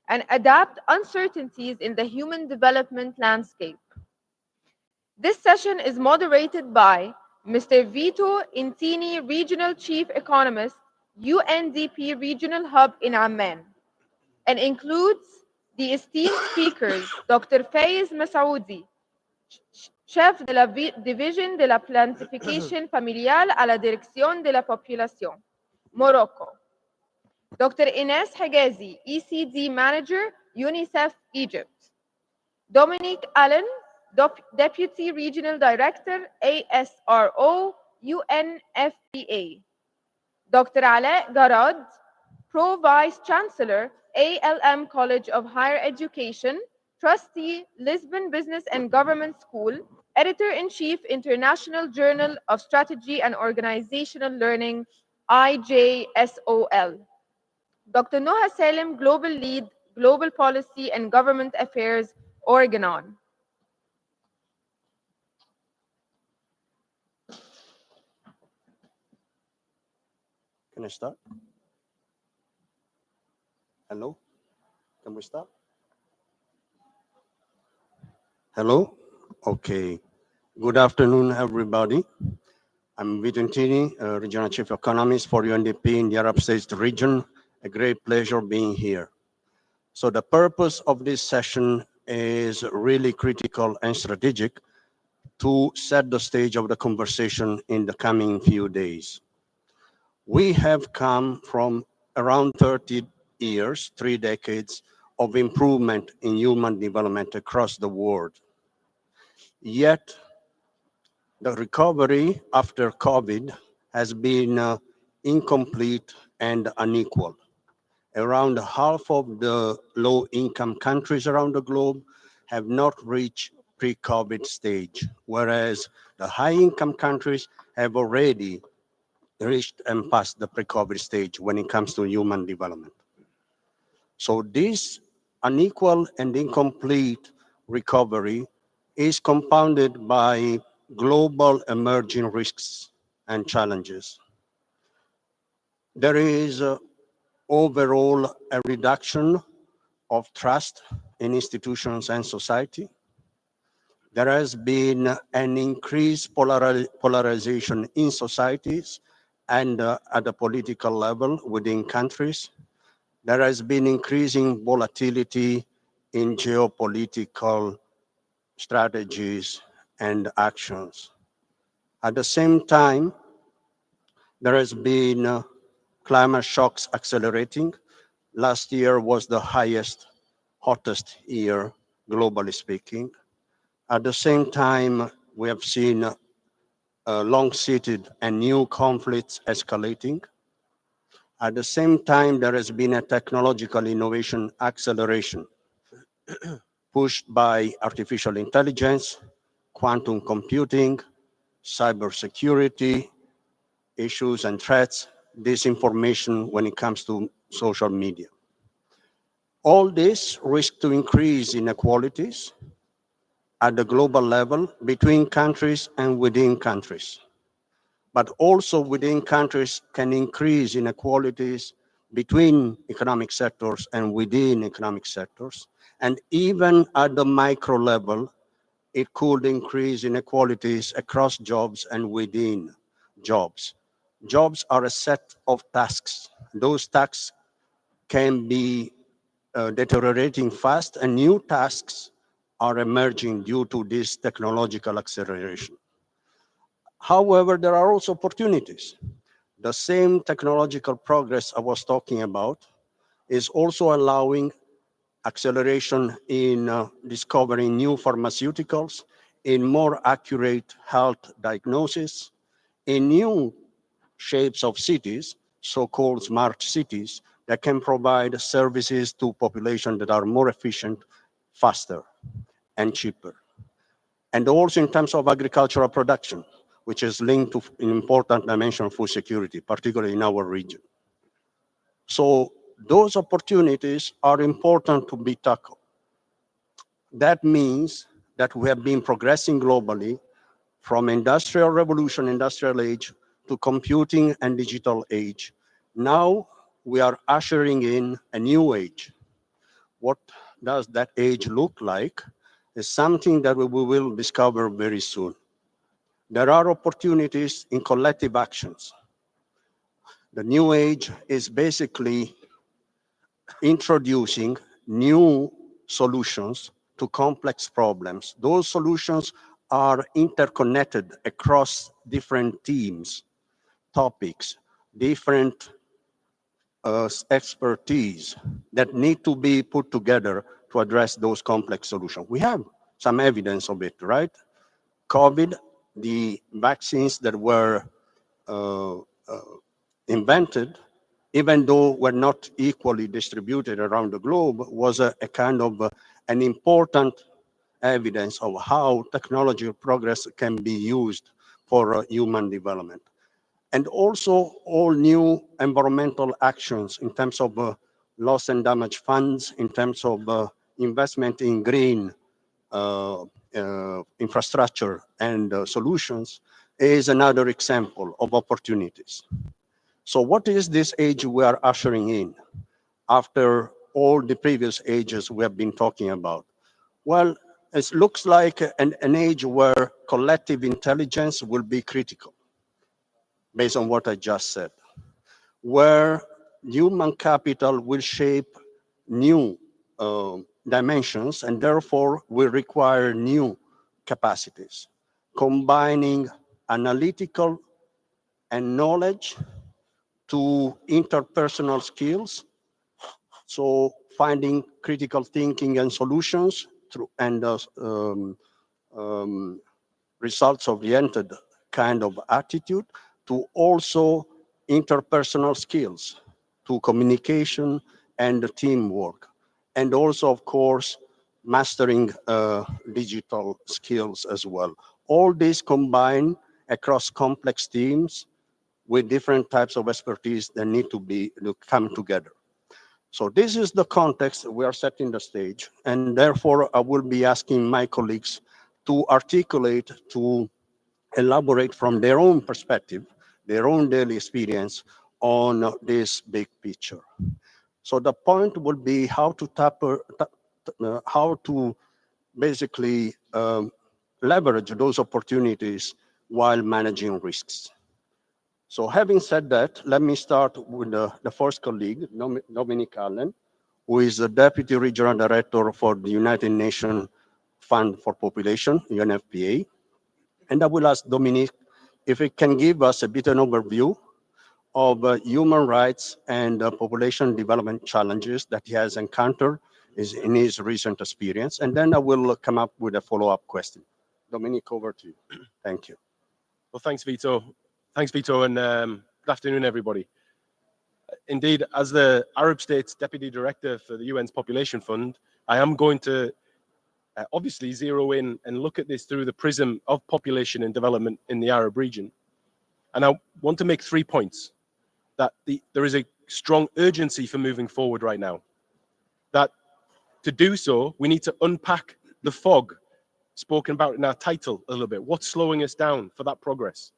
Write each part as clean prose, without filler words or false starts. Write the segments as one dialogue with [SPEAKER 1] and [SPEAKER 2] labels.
[SPEAKER 1] and adapt uncertainties in the human development landscape. This session is moderated by Mr. Vito Intini, Regional Chief Economist, UNDP Regional Hub in Amman, and includes the esteemed speakers, Dr. Faiz Messaoudi, chef de la division de la planification familiale à la direction de la population, Morocco. Dr. Ines Hegazi, ECD Manager, UNICEF Egypt. Dominic Allen, Deputy Regional Director, ASRO, UNFPA. Dr. Alaa Garad, Pro Vice Chancellor, ALM College of Higher Education, Trustee, Lisbon Business and Government School, Editor-in-Chief, International Journal of Strategy and Organizational Learning, IJSOL. Dr. Noha Salem, Global Lead, Global Policy and Government Affairs, Organon.
[SPEAKER 2] Can I start? Hello? Can we start? Hello? Okay. Good afternoon, everybody. I'm Vito Intini, Regional Chief Economist for UNDP in the Arab States region. A great pleasure being here. So the purpose of this session is really critical and strategic to set the stage of the conversation in the coming few days. We have come from around 30 years, 3 decades of improvement in human development across the world. Yet, the recovery after COVID has been incomplete and unequal. Around half of the low-income countries around the globe have not reached pre-COVID stage, whereas the high-income countries have already reached and passed the pre-COVID stage when it comes to human development. So this unequal and incomplete recovery is compounded by global emerging risks and challenges. There is overall a reduction of trust in institutions and society. There has been an increased polarization in societies and at the political level within countries. There has been increasing volatility in geopolitical strategies and actions. At the same time, there has been climate shocks accelerating. Last year was the hottest year, globally speaking. At the same time, we have seen long-seated and new conflicts escalating. At the same time, there has been a technological innovation acceleration pushed by artificial intelligence, quantum computing, cybersecurity issues and threats, disinformation when it comes to social media. All this risks to increase inequalities at the global level between countries and within countries. But also within countries can increase inequalities between economic sectors and within economic sectors. And even at the micro level, it could increase inequalities across jobs and within jobs. Jobs are a set of tasks. Those tasks can be deteriorating fast, and new tasks are emerging due to this technological acceleration. However, there are also opportunities. The same technological progress I was talking about is also allowing acceleration in discovering new pharmaceuticals, in more accurate health diagnosis, in new shapes of cities, so-called smart cities, that can provide services to populations that are more efficient, faster, and cheaper. And also in terms of agricultural production, which is linked to an important dimension of food security, particularly in our region. So those opportunities are important to be tackled. That means that we have been progressing globally from industrial revolution, industrial age, to computing and digital age. Now we are ushering in a new age What does that age look like is something that we will discover very soon. There are opportunities in collective actions. The new age is basically introducing new solutions to complex problems. Those solutions are interconnected across different teams, topics, different expertise that need to be put together to address those complex solutions. We have some evidence of it, right? COVID, the vaccines that were uh, invented, even though were not equally distributed around the globe, was a kind of an important evidence of how technology progress can be used for human development. And also all new environmental actions in terms of loss and damage funds, in terms of investment in green infrastructure and solutions is another example of opportunities. So what is this age we are ushering in after all the previous ages we have been talking about? Well, it looks like an age where collective intelligence will be critical, based on what I just said, where human capital will shape new dimensions and therefore will require new capacities, combining analytical and knowledge to interpersonal skills. So finding critical thinking and solutions through and results-oriented kind of attitude to also interpersonal skills, to communication and teamwork. And also, of course, mastering digital skills as well. All these combined across complex teams with different types of expertise that need to come together. So this is the context. We are setting the stage, and therefore I will be asking my colleagues to articulate, to elaborate from their own perspective, their own daily experience on this big picture. So the point would be how to how to basically leverage those opportunities while managing risks. So having said that, let me start with the first colleague, Dominic Allen, who is the Deputy Regional Director for the United Nations Fund for Population, UNFPA. And I will ask Dominic if he can give us a bit an overview of human rights and population development challenges that he has encountered in his recent experience. And then I will come up with a follow-up question. Dominic, over to you. Thank you.
[SPEAKER 3] Well, thanks, Vito. Thanks, Vito, and good afternoon, everybody. Indeed, as the Arab States Deputy Director for the UN's Population Fund, I am going to obviously zero in and look at this through the prism of population and development in the Arab region. And I want to make 3 points. That there is a strong urgency for moving forward right now. That to do so, we need to unpack the fog spoken about in our title a little bit. What's slowing us down for that progress?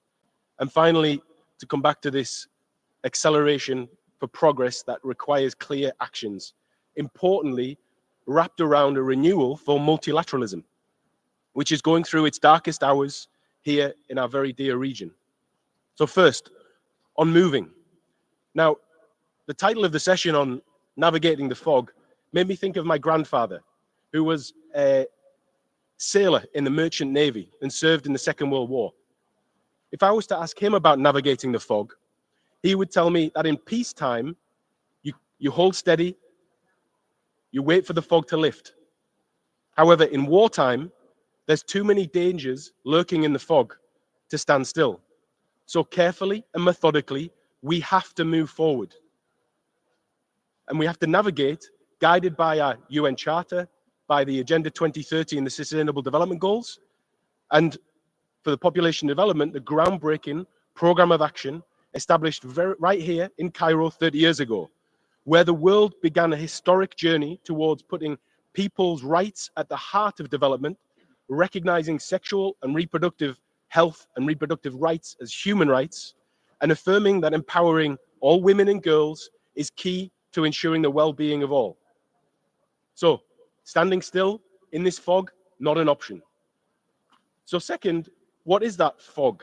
[SPEAKER 3] And finally, to come back to this acceleration for progress that requires clear actions. Importantly, wrapped around a renewal for multilateralism, which is going through its darkest hours here in our very dear region. So first, on moving. Now, the title of the session on navigating the fog made me think of my grandfather, who was a sailor in the Merchant Navy and served in the Second World War. If I was to ask him about navigating the fog, he would tell me that in peacetime, you hold steady, you wait for the fog to lift. However, in wartime, there's too many dangers lurking in the fog to stand still. So carefully and methodically, we have to move forward. And we have to navigate, guided by our UN Charter, by the Agenda 2030 and the Sustainable Development Goals, and for the population development, the groundbreaking program of action established right here in Cairo 30 years ago, where the world began a historic journey towards putting people's rights at the heart of development, recognizing sexual and reproductive health and reproductive rights as human rights, and affirming that empowering all women and girls is key to ensuring the well-being of all. So standing still in this fog, not an option. So second, what is that fog?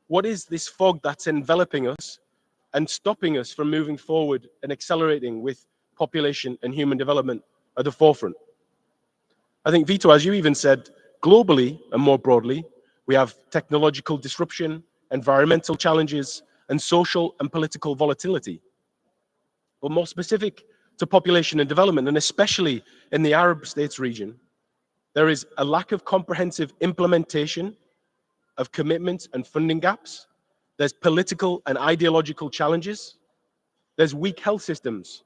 [SPEAKER 3] What is this fog that's enveloping us and stopping us from moving forward and accelerating with population and human development at the forefront? I think, Vito, as you even said, globally and more broadly, we have technological disruption, environmental challenges, and social and political volatility. But more specific to population and development, and especially in the Arab states region, there is a lack of comprehensive implementation of commitments and funding gaps. There's political and ideological challenges. There's weak health systems.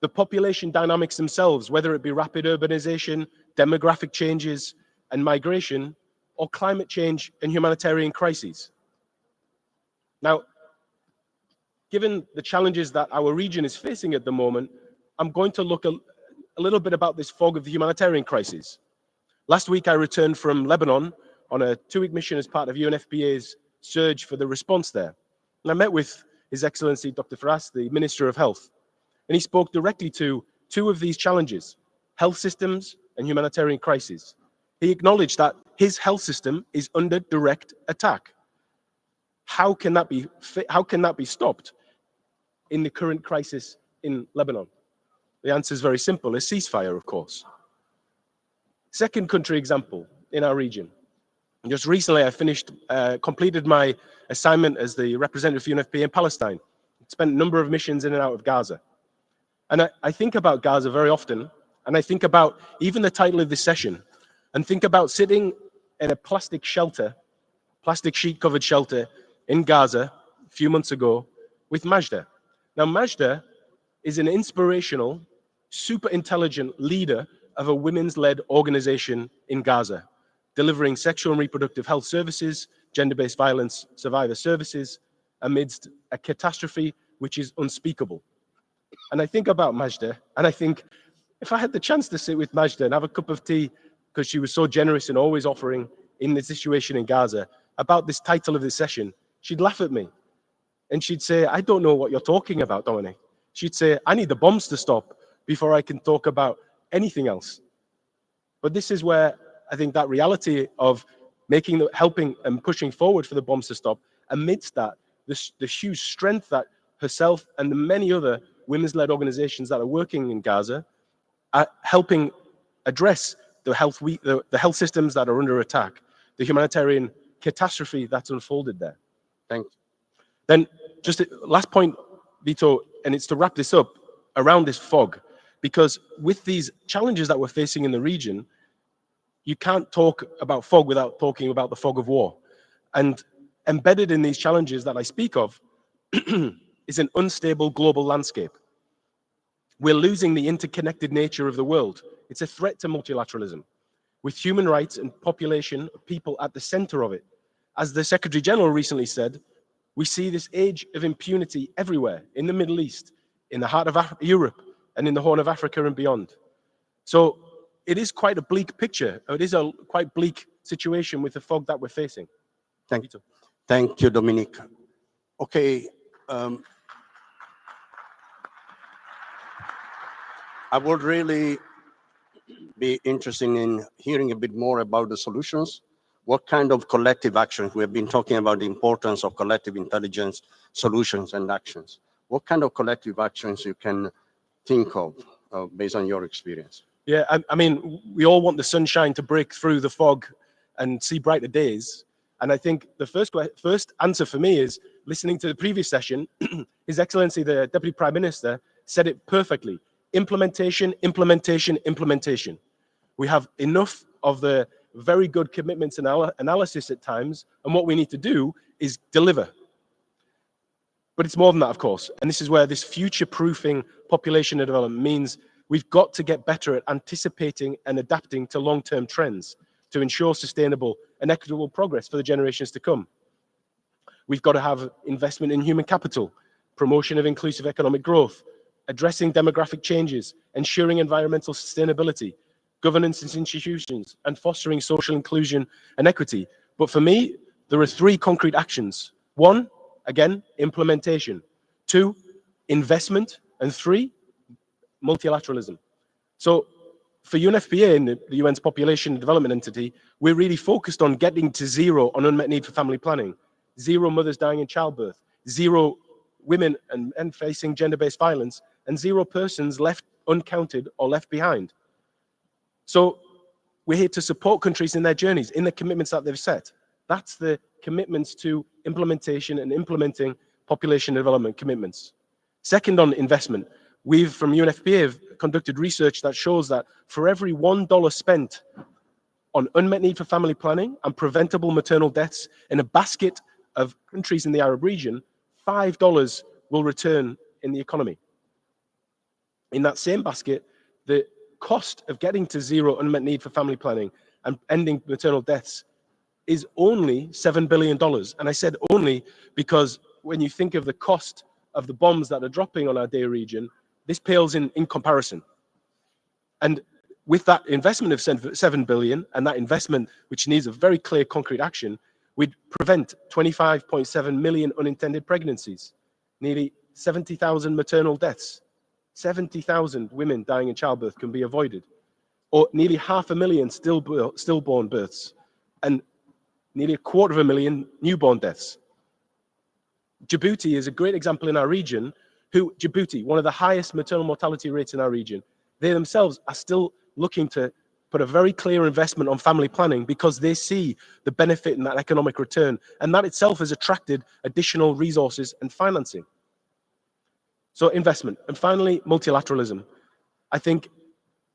[SPEAKER 3] The population dynamics themselves, whether it be rapid urbanization, demographic changes and migration, or climate change and humanitarian crises. Now, given the challenges that our region is facing at the moment, I'm going to look a little bit about this fog of the humanitarian crisis. Last week, I returned from Lebanon on a 2-week mission as part of UNFPA's surge for the response there. And I met with His Excellency Dr. Faras, the Minister of Health, and he spoke directly to 2 of these challenges, health systems and humanitarian crises. He acknowledged that his health system is under direct attack. How can that be stopped in the current crisis in Lebanon? The answer is very simple, a ceasefire, of course. Second country example in our region. Just recently, I completed my assignment as the representative for UNFPA in Palestine. Spent a number of missions in and out of Gaza. And I think about Gaza very often, and I think about even the title of this session, and think about sitting in a plastic sheet covered shelter in Gaza a few months ago with Majda. Now, Majda is an inspirational, super intelligent leader of a women's-led organization in Gaza, delivering sexual and reproductive health services, gender-based violence survivor services, amidst a catastrophe which is unspeakable. And I think about Majda, and I think, if I had the chance to sit with Majda and have a cup of tea, because she was so generous and always offering in the situation in Gaza, about this title of this session, she'd laugh at me. And she'd say, I don't know what you're talking about, Dominic. She'd say, I need the bombs to stop before I can talk about anything else. But this is where I think that reality of helping and pushing forward for the bombs to stop, amidst that, the huge strength that herself and the many other women's-led organizations that are working in Gaza are helping address the health systems that are under attack, the humanitarian catastrophe that's unfolded there.
[SPEAKER 2] Thanks.
[SPEAKER 3] Then just a last point, Vito, and it's to wrap this up around this fog, because with these challenges that we're facing in the region, you can't talk about fog without talking about the fog of war. And embedded in these challenges that I speak of is an unstable global landscape. We're losing the interconnected nature of the world. It's a threat to multilateralism, with human rights and population of people at the center of it. As the Secretary General recently said, we see this age of impunity everywhere, in the Middle East, in the heart of Europe, and in the Horn of Africa and beyond. So it is quite a bleak picture. It is a quite bleak situation with the fog that we're facing.
[SPEAKER 2] Thank you. Thank you, Dominic. Okay. I would really be interested in hearing a bit more about the solutions. What kind of collective actions? We have been talking about the importance of collective intelligence solutions and actions. What kind of collective actions you can think of based on your experience?
[SPEAKER 3] Yeah, I mean, we all want the sunshine to break through the fog and see brighter days. And I think the first answer for me is listening to the previous session. His Excellency, the Deputy Prime Minister, said it perfectly. Implementation, implementation, implementation. We have enough of the very good commitments and analysis at times, and what we need to do is deliver. But it's more than that, of course. And this is where this future-proofing population and development means we've got to get better at anticipating and adapting to long-term trends to ensure sustainable and equitable progress for the generations to come. We've got to have investment in human capital, promotion of inclusive economic growth, addressing demographic changes, ensuring environmental sustainability, governance institutions, and fostering social inclusion and equity. But for me, there are 3 concrete actions. 1, again, implementation. 2, investment. And 3, multilateralism. So for UNFPA, in the UN's population development entity, we're really focused on getting to zero on unmet need for family planning, zero mothers dying in childbirth, zero women and facing gender-based violence, and zero persons left uncounted or left behind. So we're here to support countries in their journeys, in the commitments that they've set. That's the commitments to implementation and implementing population development commitments. Second, on investment, we've from UNFPA have conducted research that shows that for every $1 spent on unmet need for family planning and preventable maternal deaths in a basket of countries in the Arab region, $5 will return in the economy. In that same basket, the cost of getting to zero unmet need for family planning and ending maternal deaths is only $7 billion. And I said only because when you think of the cost of the bombs that are dropping on our Day region, this pales in comparison. And with that investment of $7 billion and that investment, which needs a very clear concrete action, we'd prevent 25.7 million unintended pregnancies, nearly 70,000 maternal deaths, 70,000 women dying in childbirth can be avoided, or nearly 500,000 stillborn births, and nearly 250,000 newborn deaths. Djibouti is a great example in our region, Djibouti, one of the highest maternal mortality rates in our region, they themselves are still looking to put a very clear investment on family planning because they see the benefit in that economic return, and that itself has attracted additional resources and financing. So investment. And finally, multilateralism. I think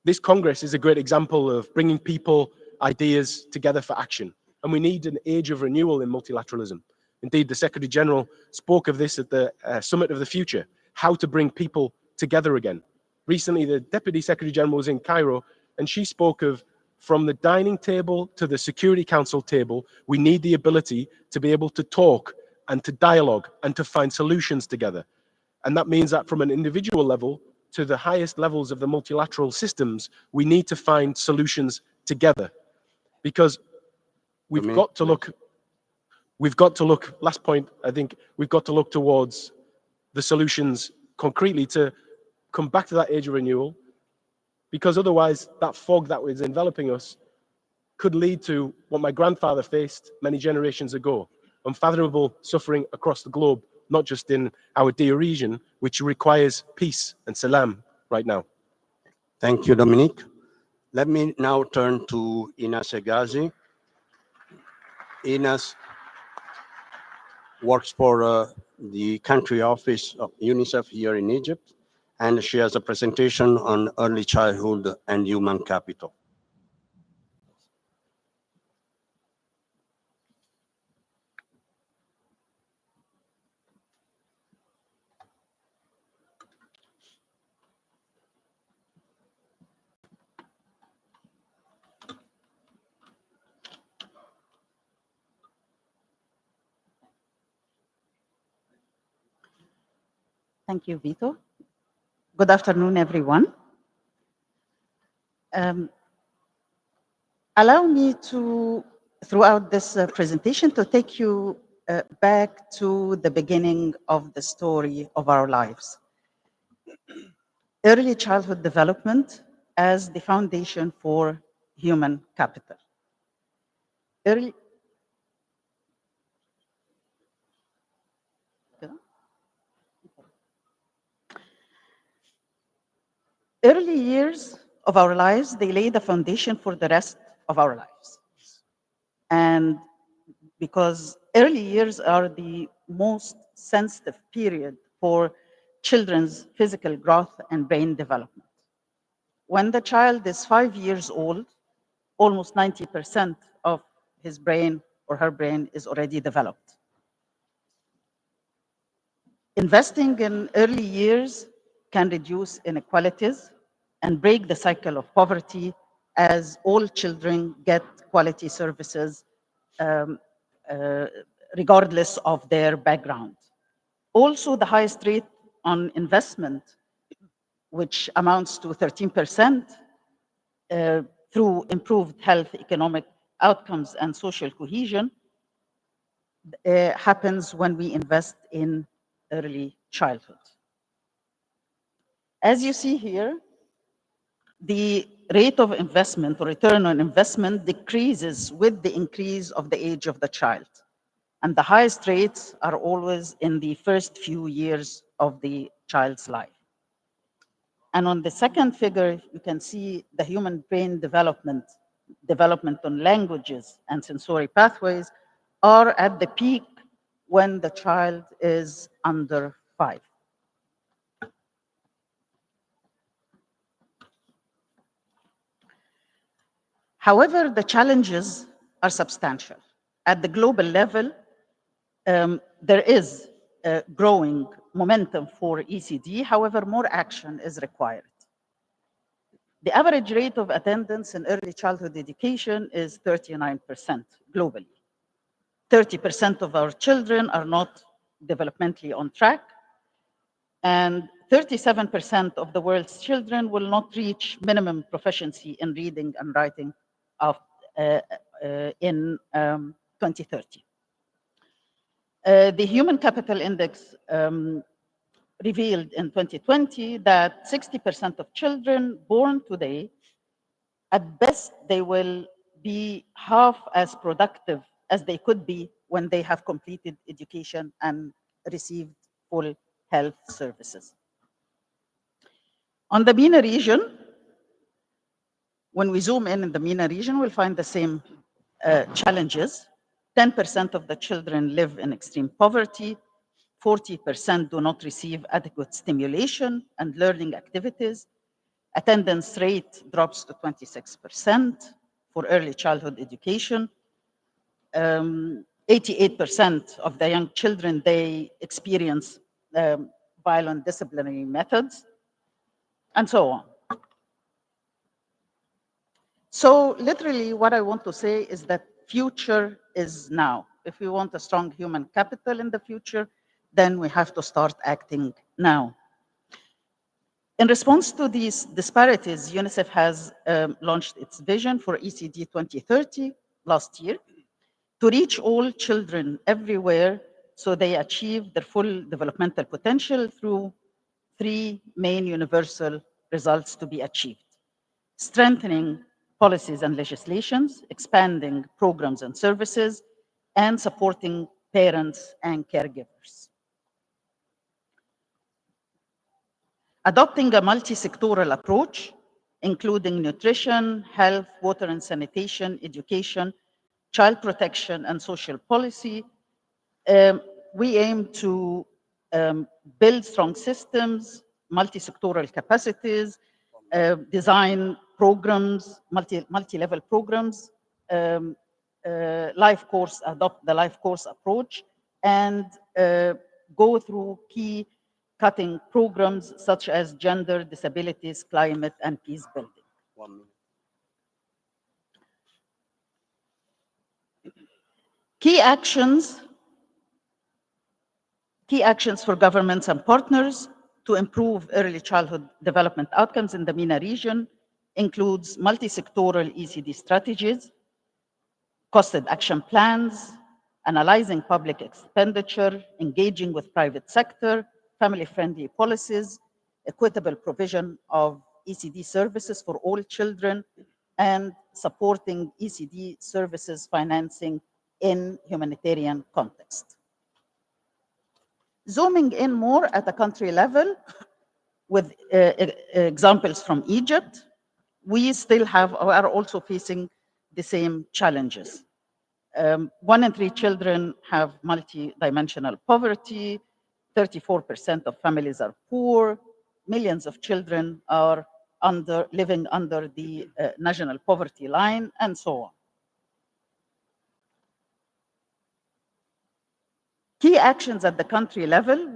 [SPEAKER 3] this Congress is a great example of bringing people, ideas together for action. And we need an age of renewal in multilateralism. Indeed, the Secretary General spoke of this at the Summit of the Future, how to bring people together again. Recently, the Deputy Secretary General was in Cairo, and she spoke of from the dining table to the Security Council table, we need the ability to be able to talk and to dialogue and to find solutions together. And that means that from an individual level to the highest levels of the multilateral systems, we need to find solutions together. Because we've got to look, last point, I think we've got to look towards the solutions concretely to come back to that age of renewal, because otherwise that fog that was enveloping us could lead to what my grandfather faced many generations ago, unfathomable suffering across the globe, not just in our dear region, which requires peace and salam right now.
[SPEAKER 2] Thank you, Dominic. Let me now turn to Inas Hegazi. Inas works for the country office of UNICEF here in Egypt, and she has a presentation on early childhood and human capital.
[SPEAKER 4] Thank you, Vito. Good afternoon, everyone. Allow me to, throughout this presentation, to take you back to the beginning of the story of our lives. Early childhood development as the foundation for human capital. Early years of our lives, they lay the foundation for the rest of our lives. And because early years are the most sensitive period for children's physical growth and brain development. When the child is 5 years old, almost 90% of his brain or her brain is already developed. Investing in early years can reduce inequalities and break the cycle of poverty as all children get quality services regardless of their background. Also, the highest rate on investment, which amounts to 13%, through improved health, economic outcomes, and social cohesion, happens when we invest in early childhood. As you see here, the rate of investment or return on investment decreases with the increase of the age of the child. And the highest rates are always in the first few years of the child's life. And on the second figure, you can see the human brain development on languages and sensory pathways are at the peak when the child is under 5. However, the challenges are substantial. At the global level, there is a growing momentum for ECD. However, more action is required. The average rate of attendance in early childhood education is 39% globally. 30% of our children are not developmentally on track, and 37% of the world's children will not reach minimum proficiency in reading and writing in 2030. The Human Capital Index revealed in 2020 that 60% of children born today, at best, they will be half as productive as they could be when they have completed education and received full health services. On the MENA region, when we zoom in the MENA region, we'll find the same challenges. 10% of the children live in extreme poverty. 40% do not receive adequate stimulation and learning activities. Attendance rate drops to 26% for early childhood education. 88% of the young children, they experience violent disciplinary methods, and so on. So literally what I want to say is that future is now. If we want a strong human capital in the future, then we have to start acting now. In response to these disparities, UNICEF has launched its vision for ECD 2030 last year to reach all children everywhere so they achieve their full developmental potential through 3 main universal results to be achieved: strengthening policies and legislations, expanding programs and services, and supporting parents and caregivers. Adopting a multi-sectoral approach, including nutrition, health, water and sanitation, education, child protection, and social policy, we aim to build strong systems, multi-sectoral capacities, design programs, multi-level programs, adopt the life course approach, and go through key cutting programs such as gender, disabilities, climate, and peace building.
[SPEAKER 2] 1 minute.
[SPEAKER 4] Key actions for governments and partners to improve early childhood development outcomes in the MENA region includes multi-sectoral ECD strategies, costed action plans, analyzing public expenditure, engaging with private sector, family-friendly policies, equitable provision of ECD services for all children, and supporting ECD services financing in humanitarian context. Zooming in more at a country level with examples from Egypt, we still are also facing the same challenges. 1 in 3 children have multi-dimensional poverty, 34% of families are poor, millions of children are living under the national poverty line, and so on. Key actions at the country level,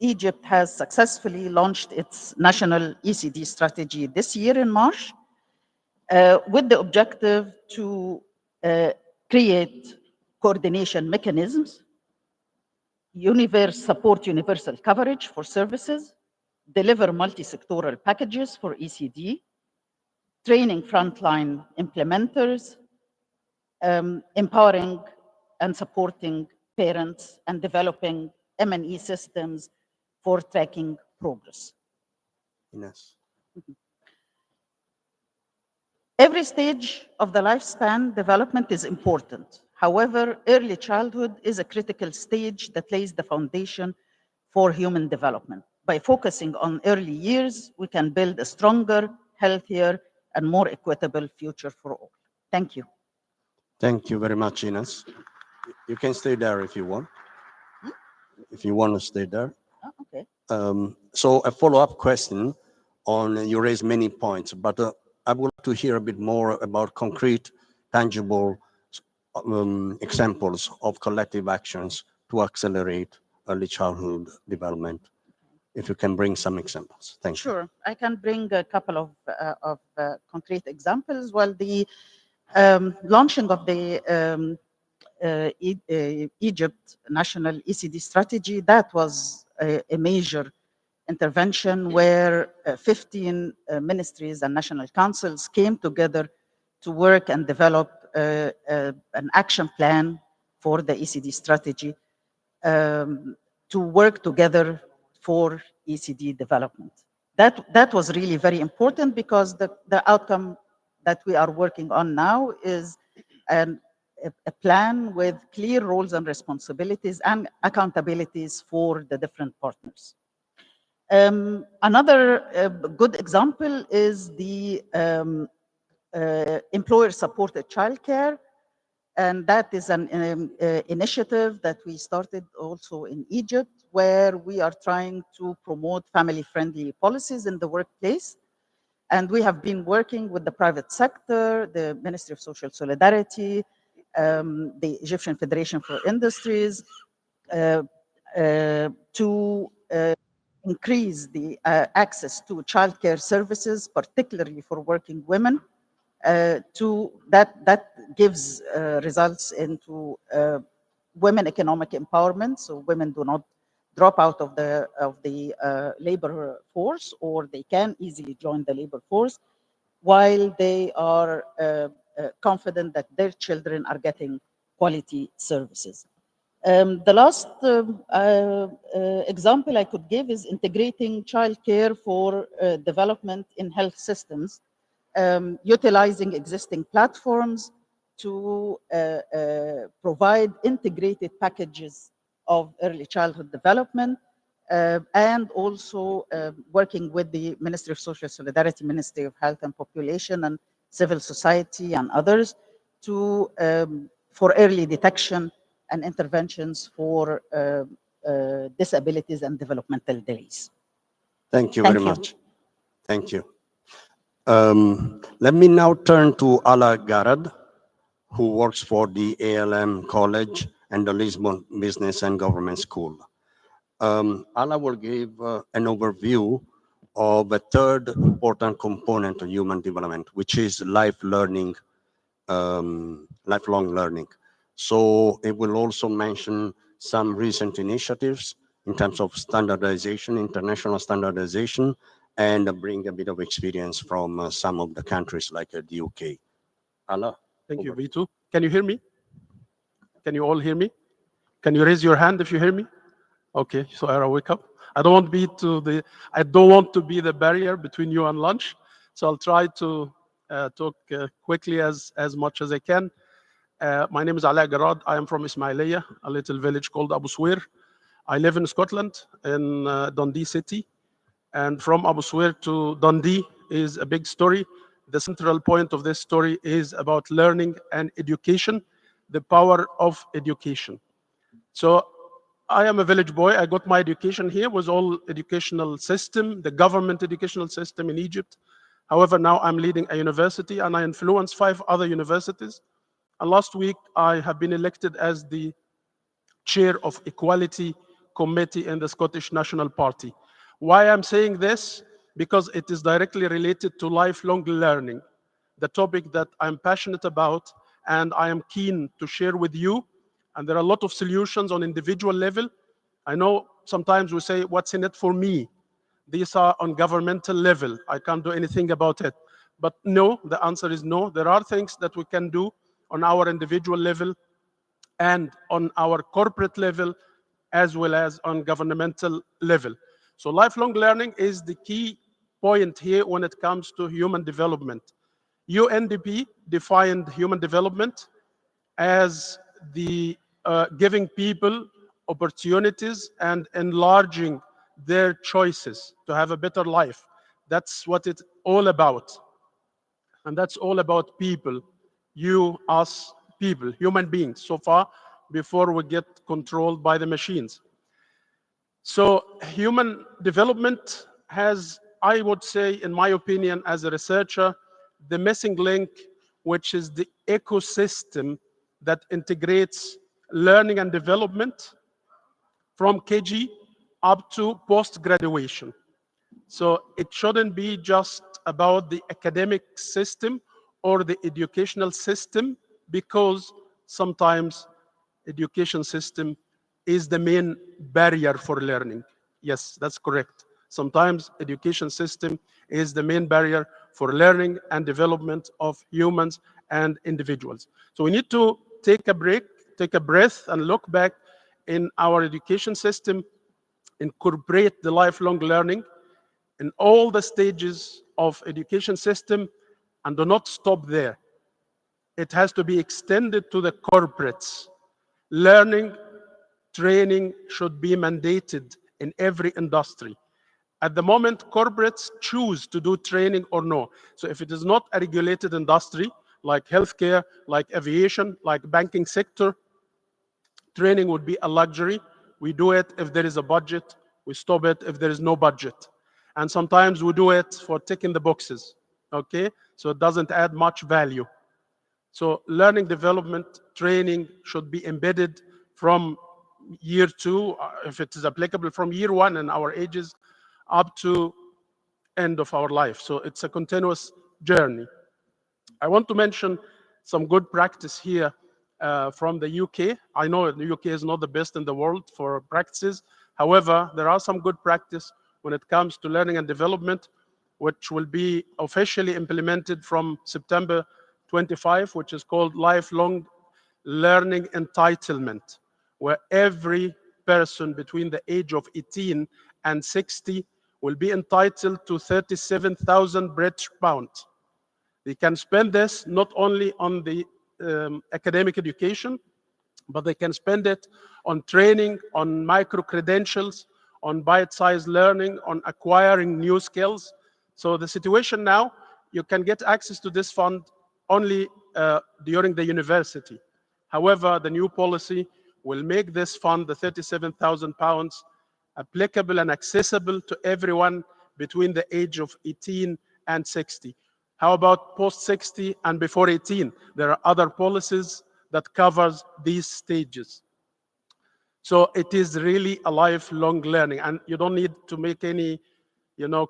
[SPEAKER 4] Egypt has successfully launched its national ECD strategy this year in March, with the objective to create coordination mechanisms, support universal coverage for services, deliver multi-sectoral packages for ECD, training frontline implementers, empowering and supporting parents, and developing M&E systems for tracking progress.
[SPEAKER 2] Yes.
[SPEAKER 4] Every stage of the lifespan development is important. However, early childhood is a critical stage that lays the foundation for human development. By focusing on early years, we can build a stronger, healthier, and more equitable future for all. Thank you.
[SPEAKER 2] Thank you very much, Ines. You can stay there if you want. If you want to stay there.
[SPEAKER 4] Oh, okay.
[SPEAKER 2] So a follow-up question on, you raised many points, but I would like to hear a bit more about concrete, tangible examples of collective actions to accelerate early childhood development. If you can bring some examples. Thank you.
[SPEAKER 4] Sure, I can bring a couple of concrete examples. Well, the launching of the Egypt National ECD strategy, that was a major intervention where 15 ministries and national councils came together to work and develop an action plan for the ECD strategy to work together for ECD development. That was really very important because the outcome that we are working on now is a plan with clear roles and responsibilities and accountabilities for the different partners. Another good example is the employer-supported childcare, and that is an initiative that we started also in Egypt, where we are trying to promote family-friendly policies in the workplace. And we have been working with the private sector, the Ministry of Social Solidarity, the Egyptian Federation for Industries, to increase the access to childcare services, particularly for working women. That gives results into women economic empowerment, so women do not drop out of the labor force, or they can easily join the labor force, while they are confident that their children are getting quality services. The last example I could give is integrating childcare for development in health systems, utilizing existing platforms to provide integrated packages of early childhood development, and also working with the Ministry of Social Solidarity, Ministry of Health and Population, and civil society and others to for early detection and interventions for disabilities and developmental delays.
[SPEAKER 2] Thank you very much. Thank you. Let me now turn to Alaa Garad, who works for the ALM College and the Lisbon Business and Government School. Alaa will give an overview of a third important component of human development, which is lifelong learning. So it will also mention some recent initiatives in terms of standardization, international standardization, and bring a bit of experience from some of the countries like the UK. Alaa.
[SPEAKER 3] Thank you, Vito. Can you hear me? Can you all hear me? Can you raise your hand if you hear me? Okay, so I'll wake up. I don't want to be the barrier between you and lunch, so I'll try to talk quickly as much as I can. My name is Alaa Garad. I am from Ismailia, a little village called Abu Sweir. I live in Scotland, in Dundee City, and from Abu Sweir to Dundee is a big story. The central point of this story is about learning and education, the power of education. So I am a village boy. I got my education here, was all educational system, the government educational system in Egypt. However, now I'm leading a university and I influence 5 other universities. And last week, I have been elected as the chair of Equality Committee in the Scottish National Party. Why I'm saying this? Because it is directly related to lifelong learning, the topic that I'm passionate about and I am keen to share with you. And there are a lot of solutions on individual level. I know sometimes we say, what's in it for me? These are on governmental level. I can't do anything about it. But no, the answer is no. There are things that we can do on our individual level and on our corporate level, as well as on governmental level. So lifelong learning is the key point here when it comes to human development.
[SPEAKER 5] UNDP defined human development as the giving people opportunities and enlarging their choices to have a better life. That's what it's all about. And that's all about people, you, us, people, human beings, so far, before we get controlled by the machines. So human development has, I would say, in my opinion, as a researcher, the missing link, which is the ecosystem that integrates learning and development from KG up to post-graduation. So it shouldn't be just about the academic system or the educational system, because sometimes education system is the main barrier for learning. Yes, that's correct. Sometimes education system is the main barrier for learning and development of humans and individuals. So we need to take a break, take a breath, and look back in our education system, incorporate the lifelong learning in all the stages of education system, and do not stop there. It has to be extended to the corporates. Learning, training should be mandated in every industry. At the moment, corporates choose to do training or no. So if it is not a regulated industry, like healthcare, like aviation, like banking sector, training would be a luxury. We do it if there is a budget. We stop it if there is no budget. And sometimes we do it for ticking the boxes, okay? So it doesn't add much value. So learning development training should be embedded from year 2, if it is applicable, from year 1 in our ages up to end of our life. So it's a continuous journey. I want to mention some good practice here from the UK. I know the UK is not the best in the world for practices. However, there are some good practice when it comes to learning and development, which will be officially implemented from September 25, which is called lifelong learning entitlement, where every person between the age of 18 and 60 will be entitled to 37,000 British pounds. They can spend this not only on the academic education, but they can spend it on training, on micro-credentials, on bite-sized learning, on acquiring new skills. So the situation now, you can get access to this fund only during the university. However, the new policy will make this fund, the 37,000 pounds, applicable and accessible to everyone between the age of 18 and 60. How about post 60 and before 18? There are other policies that covers these stages. So it is really a lifelong learning, and you don't need to make any,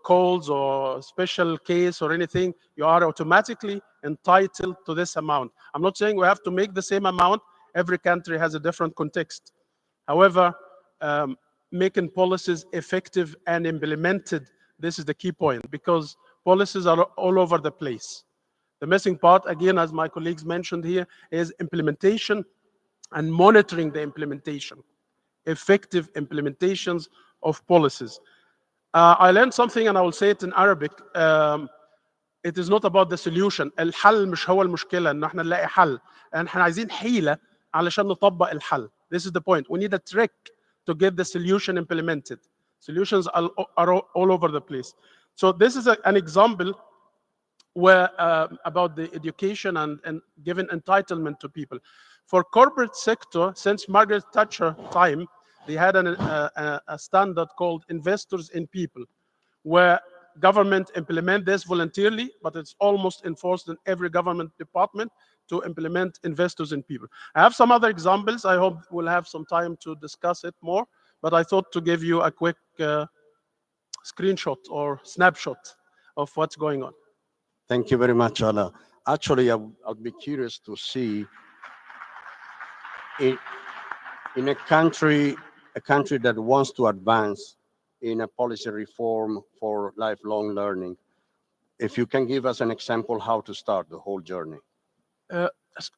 [SPEAKER 5] calls or special case or anything. You are automatically entitled to this amount. I'm not saying we have to make the same amount. Every country has a different context. However, making policies effective and implemented, this is the key point, because policies are all over the place. The missing part, again, as my colleagues mentioned here, is implementation and monitoring the implementation, effective implementations of policies. I learned something, and I will say it in Arabic. It is not about the solution. الحل مش هو المشكلة إن احنا نلاقي حل. احنا عايزين حيلة علشان نطبق الحل. This is the point. We need a trick to get the solution implemented. Solutions are all over the place. So this is an example where about the education and giving entitlement to people. For corporate sector, since Margaret Thatcher time, they had a standard called Investors in People, where government implement this voluntarily, but it's almost enforced in every government department to implement Investors in People. I have some other examples. I hope we'll have some time to discuss it more, but I thought to give you a quick screenshot or snapshot of what's going on.
[SPEAKER 2] Thank you very much, Alaa. Actually, I'd be curious to see in a country that wants to advance in a policy reform for lifelong learning, if you can give us an example how to start the whole journey.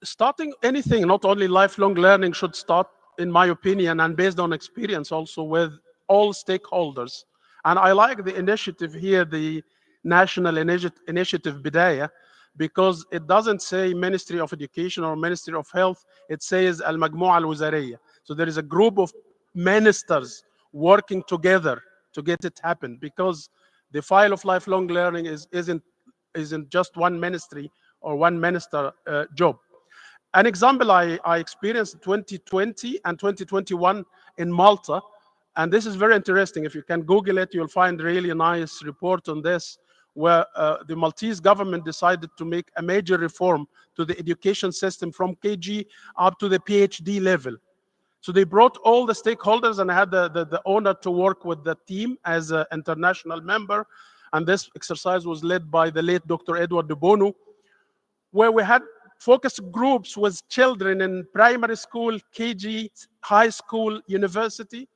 [SPEAKER 5] Starting anything, not only lifelong learning, should start, in my opinion, and based on experience also, with all stakeholders. And I like the initiative here, the national initiative Bidaya, because it doesn't say Ministry of Education or Ministry of Health. It says Al-Majmu'a Al-Wazariyya. So there is a group of ministers working together to get it happen, because the file of lifelong learning isn't just one ministry or one minister job. An example I experienced in 2020 and 2021 in Malta, and this is very interesting. If you can Google it, you'll find really a nice report on this, where the Maltese government decided to make a major reform to the education system from KG up to the PhD level. So they brought all the stakeholders, and I had the honor to work with the team as an international member. And this exercise was led by the late Dr. Edward de Bono, where we had focus groups with children in primary school, KG, high school, university.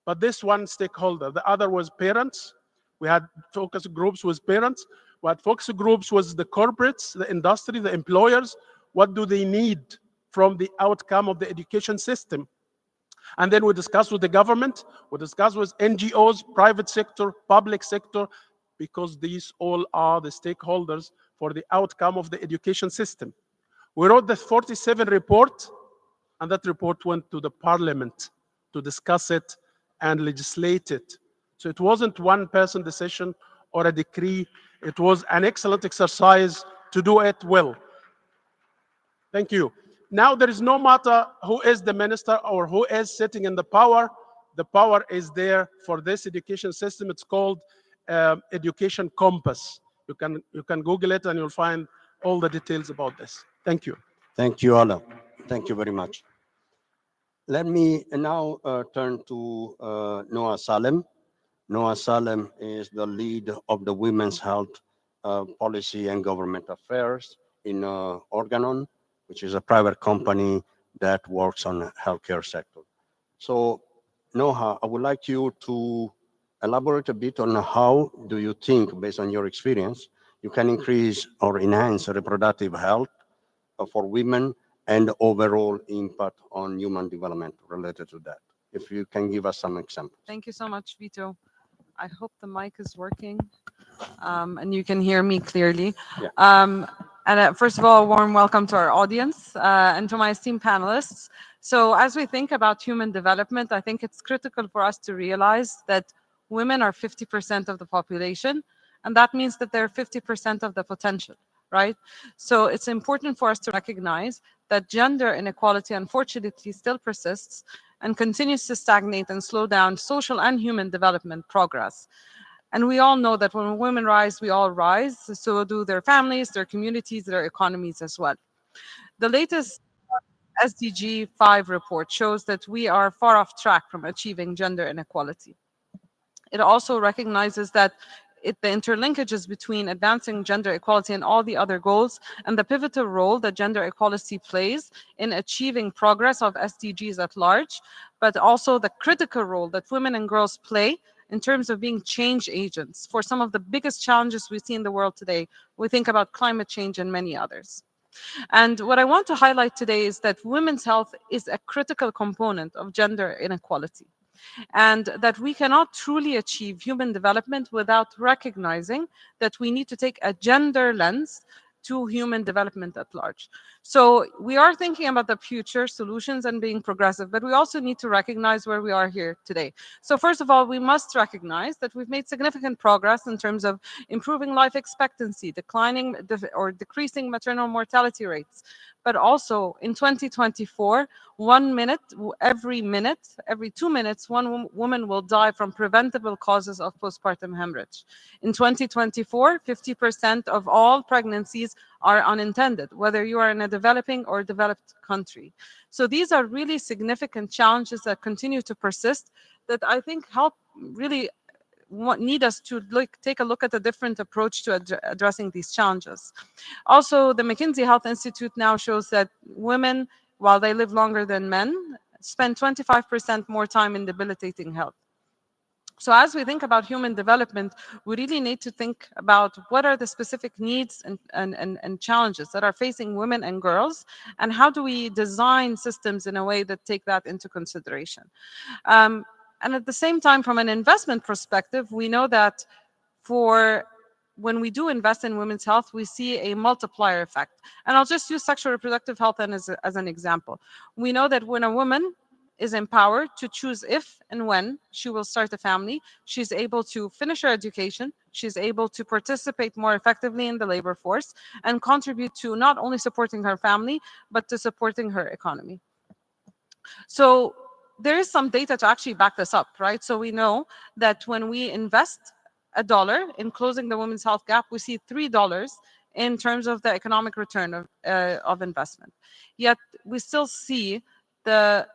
[SPEAKER 5] But this one stakeholder, the other was parents. We had focus groups with parents. We had focus groups with the corporates, the industry, the employers. What do they need from the outcome of the education system? And then we discuss with the government, we discuss with NGOs, private sector, public sector, because these all are the stakeholders for the outcome of the education system. We wrote the 47 report, and that report went to the parliament to discuss it and legislate it. So it wasn't one person decision or a decree. It was an excellent exercise to do it well. Thank you. Now, there is no matter who is the minister or who is sitting in the power is there for this education system. It's called Education Compass. You can Google it and you'll find all the details about this. Thank you.
[SPEAKER 2] Thank you, Alaa. Thank you very much. Let me now turn to Noha Salem. Noha Salem is the lead of the Women's Health Policy and Government Affairs in Organon, which is a private company that works on the healthcare sector. So, Noha, I would like you to elaborate a bit on how do you think, based on your experience, you can increase or enhance reproductive health for women and overall impact on human development related to that. If you can give us some examples.
[SPEAKER 6] Thank you so much, Vito. I hope the mic is working and you can hear me clearly.
[SPEAKER 2] Yeah.
[SPEAKER 6] First of all, a warm welcome to our audience and to my esteemed panelists. So as we think about human development, I think it's critical for us to realize that women are 50% of the population, and that means that they're 50% of the potential, right? So it's important for us to recognize that gender inequality unfortunately still persists and continues to stagnate and slow down social and human development progress. And we all know that when women rise, we all rise. So do their families, their communities, their economies as well. The latest SDG 5 report shows that we are far off track from achieving gender inequality. It also recognizes that the interlinkages between advancing gender equality and all the other goals, and the pivotal role that gender equality plays in achieving progress of SDGs at large, but also the critical role that women and girls play in terms of being change agents for some of the biggest challenges we see in the world today. We think about climate change and many others. And what I want to highlight today is that women's health is a critical component of gender inequality, and that we cannot truly achieve human development without recognizing that we need to take a gender lens to human development at large. So we are thinking about the future solutions and being progressive, but we also need to recognize where we are here today. So first of all, we must recognize that we've made significant progress in terms of improving life expectancy, declining or decreasing maternal mortality rates. But also in 2024, every 2 minutes, one woman will die from preventable causes of postpartum hemorrhage. In 2024, 50% of all pregnancies are unintended, whether you are in a developing or developed country. So these are really significant challenges that continue to persist that I think help really need us to take a look at a different approach to addressing these challenges. Also, the McKinsey Health Institute now shows that women, while they live longer than men, spend 25% more time in debilitating health. So as we think about human development, we really need to think about what are the specific needs and challenges that are facing women and girls, and how do we design systems in a way that take that into consideration. And at the same time, from an investment perspective, we know that for when we do invest in women's health, we see a multiplier effect. And I'll just use sexual reproductive health as an example. We know that when a woman is empowered to choose if and when she will start a family, she's able to finish her education, she's able to participate more effectively in the labor force and contribute to not only supporting her family, but to supporting her economy. So there is some data to actually back this up, right? So we know that when we invest $1 in closing the women's health gap, we see $3 in terms of the economic return of investment. Yet we still see the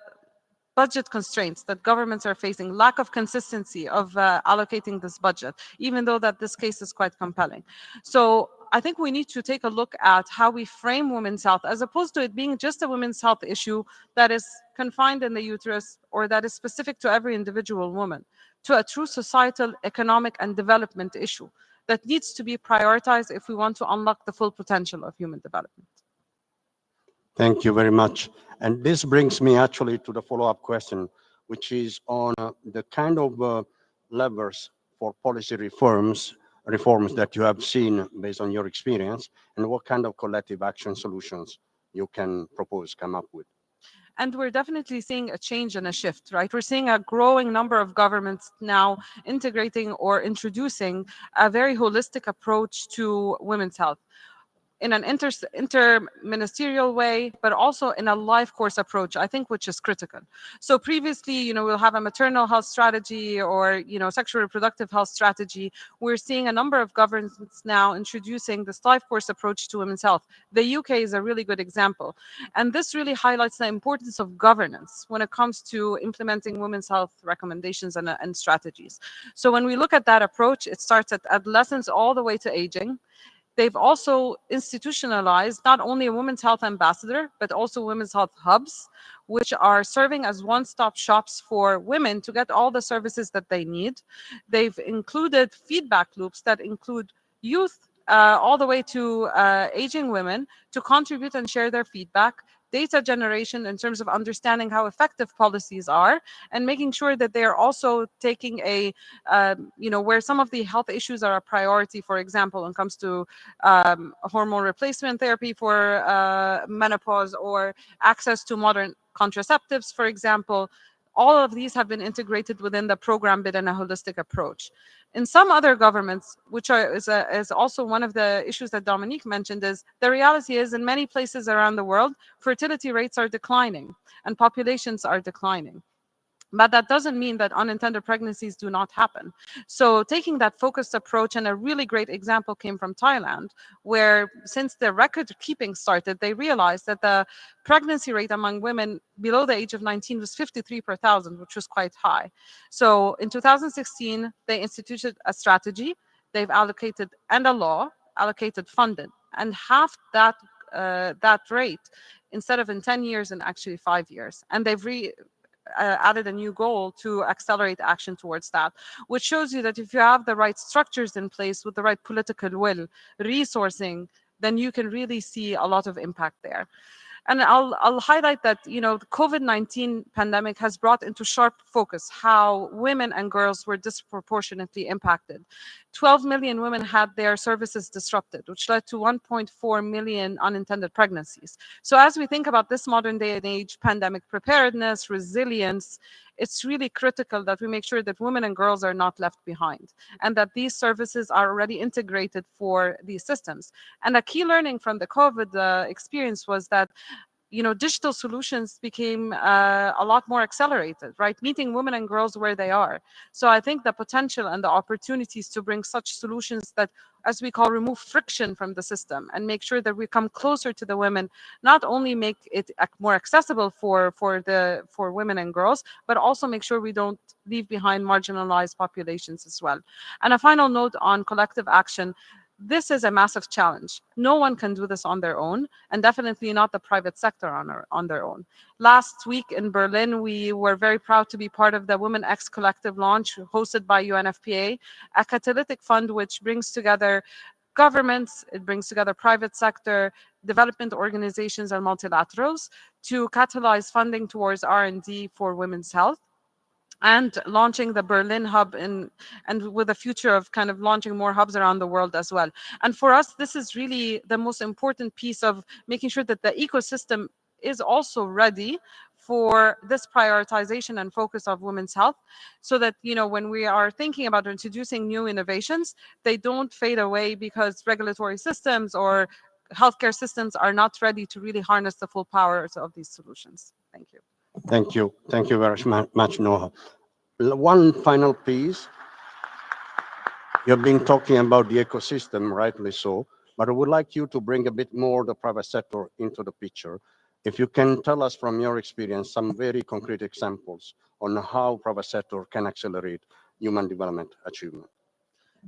[SPEAKER 6] budget constraints that governments are facing, lack of consistency of allocating this budget, even though that this case is quite compelling. So I think we need to take a look at how we frame women's health, as opposed to it being just a women's health issue that is confined in the uterus or that is specific to every individual woman, to a true societal, economic, and development issue that needs to be prioritized if we want to unlock the full potential of human development.
[SPEAKER 2] Thank you very much. And this brings me actually to the follow-up question, which is on the kind of levers for policy reforms that you have seen based on your experience, and what kind of collective action solutions you can propose, come up with.
[SPEAKER 6] And we're definitely seeing a change and a shift, right? We're seeing a growing number of governments now integrating or introducing a very holistic approach to women's health, in an inter-ministerial way, but also in a life course approach, I think, which is critical. So previously, we'll have a maternal health strategy or, sexual reproductive health strategy. We're seeing a number of governments now introducing this life course approach to women's health. The UK is a really good example. And this really highlights the importance of governance when it comes to implementing women's health recommendations and strategies. So when we look at that approach, it starts at adolescence all the way to aging. They've also institutionalized not only a women's health ambassador, but also women's health hubs, which are serving as one-stop shops for women to get all the services that they need. They've included feedback loops that include youth all the way to aging women to contribute and share their feedback, data generation in terms of understanding how effective policies are, and making sure that they are also taking where some of the health issues are a priority, for example, when it comes to hormone replacement therapy for menopause or access to modern contraceptives, for example. All of these have been integrated within the program bid and a holistic approach. In some other governments, which is also one of the issues that Dominique mentioned, is the reality is in many places around the world, fertility rates are declining and populations are declining. But that doesn't mean that unintended pregnancies do not happen. So taking that focused approach, and a really great example came from Thailand, where since the record keeping started, they realized that the pregnancy rate among women below the age of 19 was 53 per thousand, which was quite high. So in 2016, they instituted a strategy. They've allocated, and a law, allocated funding, and half that rate, instead of in 10 years, in actually 5 years. And they've added a new goal to accelerate action towards that, which shows you that if you have the right structures in place with the right political will, resourcing, then you can really see a lot of impact there. And I'll highlight that, the COVID-19 pandemic has brought into sharp focus how women and girls were disproportionately impacted. 12 million women had their services disrupted, which led to 1.4 million unintended pregnancies. So as we think about this modern day and age pandemic preparedness, resilience, it's really critical that we make sure that women and girls are not left behind, and that these services are already integrated for these systems. And a key learning from the COVID experience was that digital solutions became a lot more accelerated, right? Meeting women and girls where they are. So I think the potential and the opportunities to bring such solutions that, as we call, remove friction from the system and make sure that we come closer to the women, not only make it more accessible for women and girls, but also make sure we don't leave behind marginalized populations as well. And a final note on collective action. This is a massive challenge. No one can do this on their own, and definitely not the private sector on their own. Last week in Berlin, we were very proud to be part of the Women X Collective launch hosted by UNFPA, a catalytic fund which brings together governments, it brings together private sector, development organizations, and multilaterals to catalyze funding towards R&D for women's health. and launching the Berlin hub and with a future of kind of launching more hubs around the world as well. And for us, this is really the most important piece of making sure that the ecosystem is also ready for this prioritization and focus of women's health, so that, you know, when we are thinking about introducing new innovations, they don't fade away because regulatory systems or healthcare systems are not ready to really harness the full powers of these solutions. Thank you.
[SPEAKER 2] Thank you. Thank you very much, Noha. One final piece. You've been talking about the ecosystem, rightly so, but I would like you to bring a bit more the private sector into the picture. If you can tell us from your experience some very concrete examples on how private sector can accelerate human development achievement.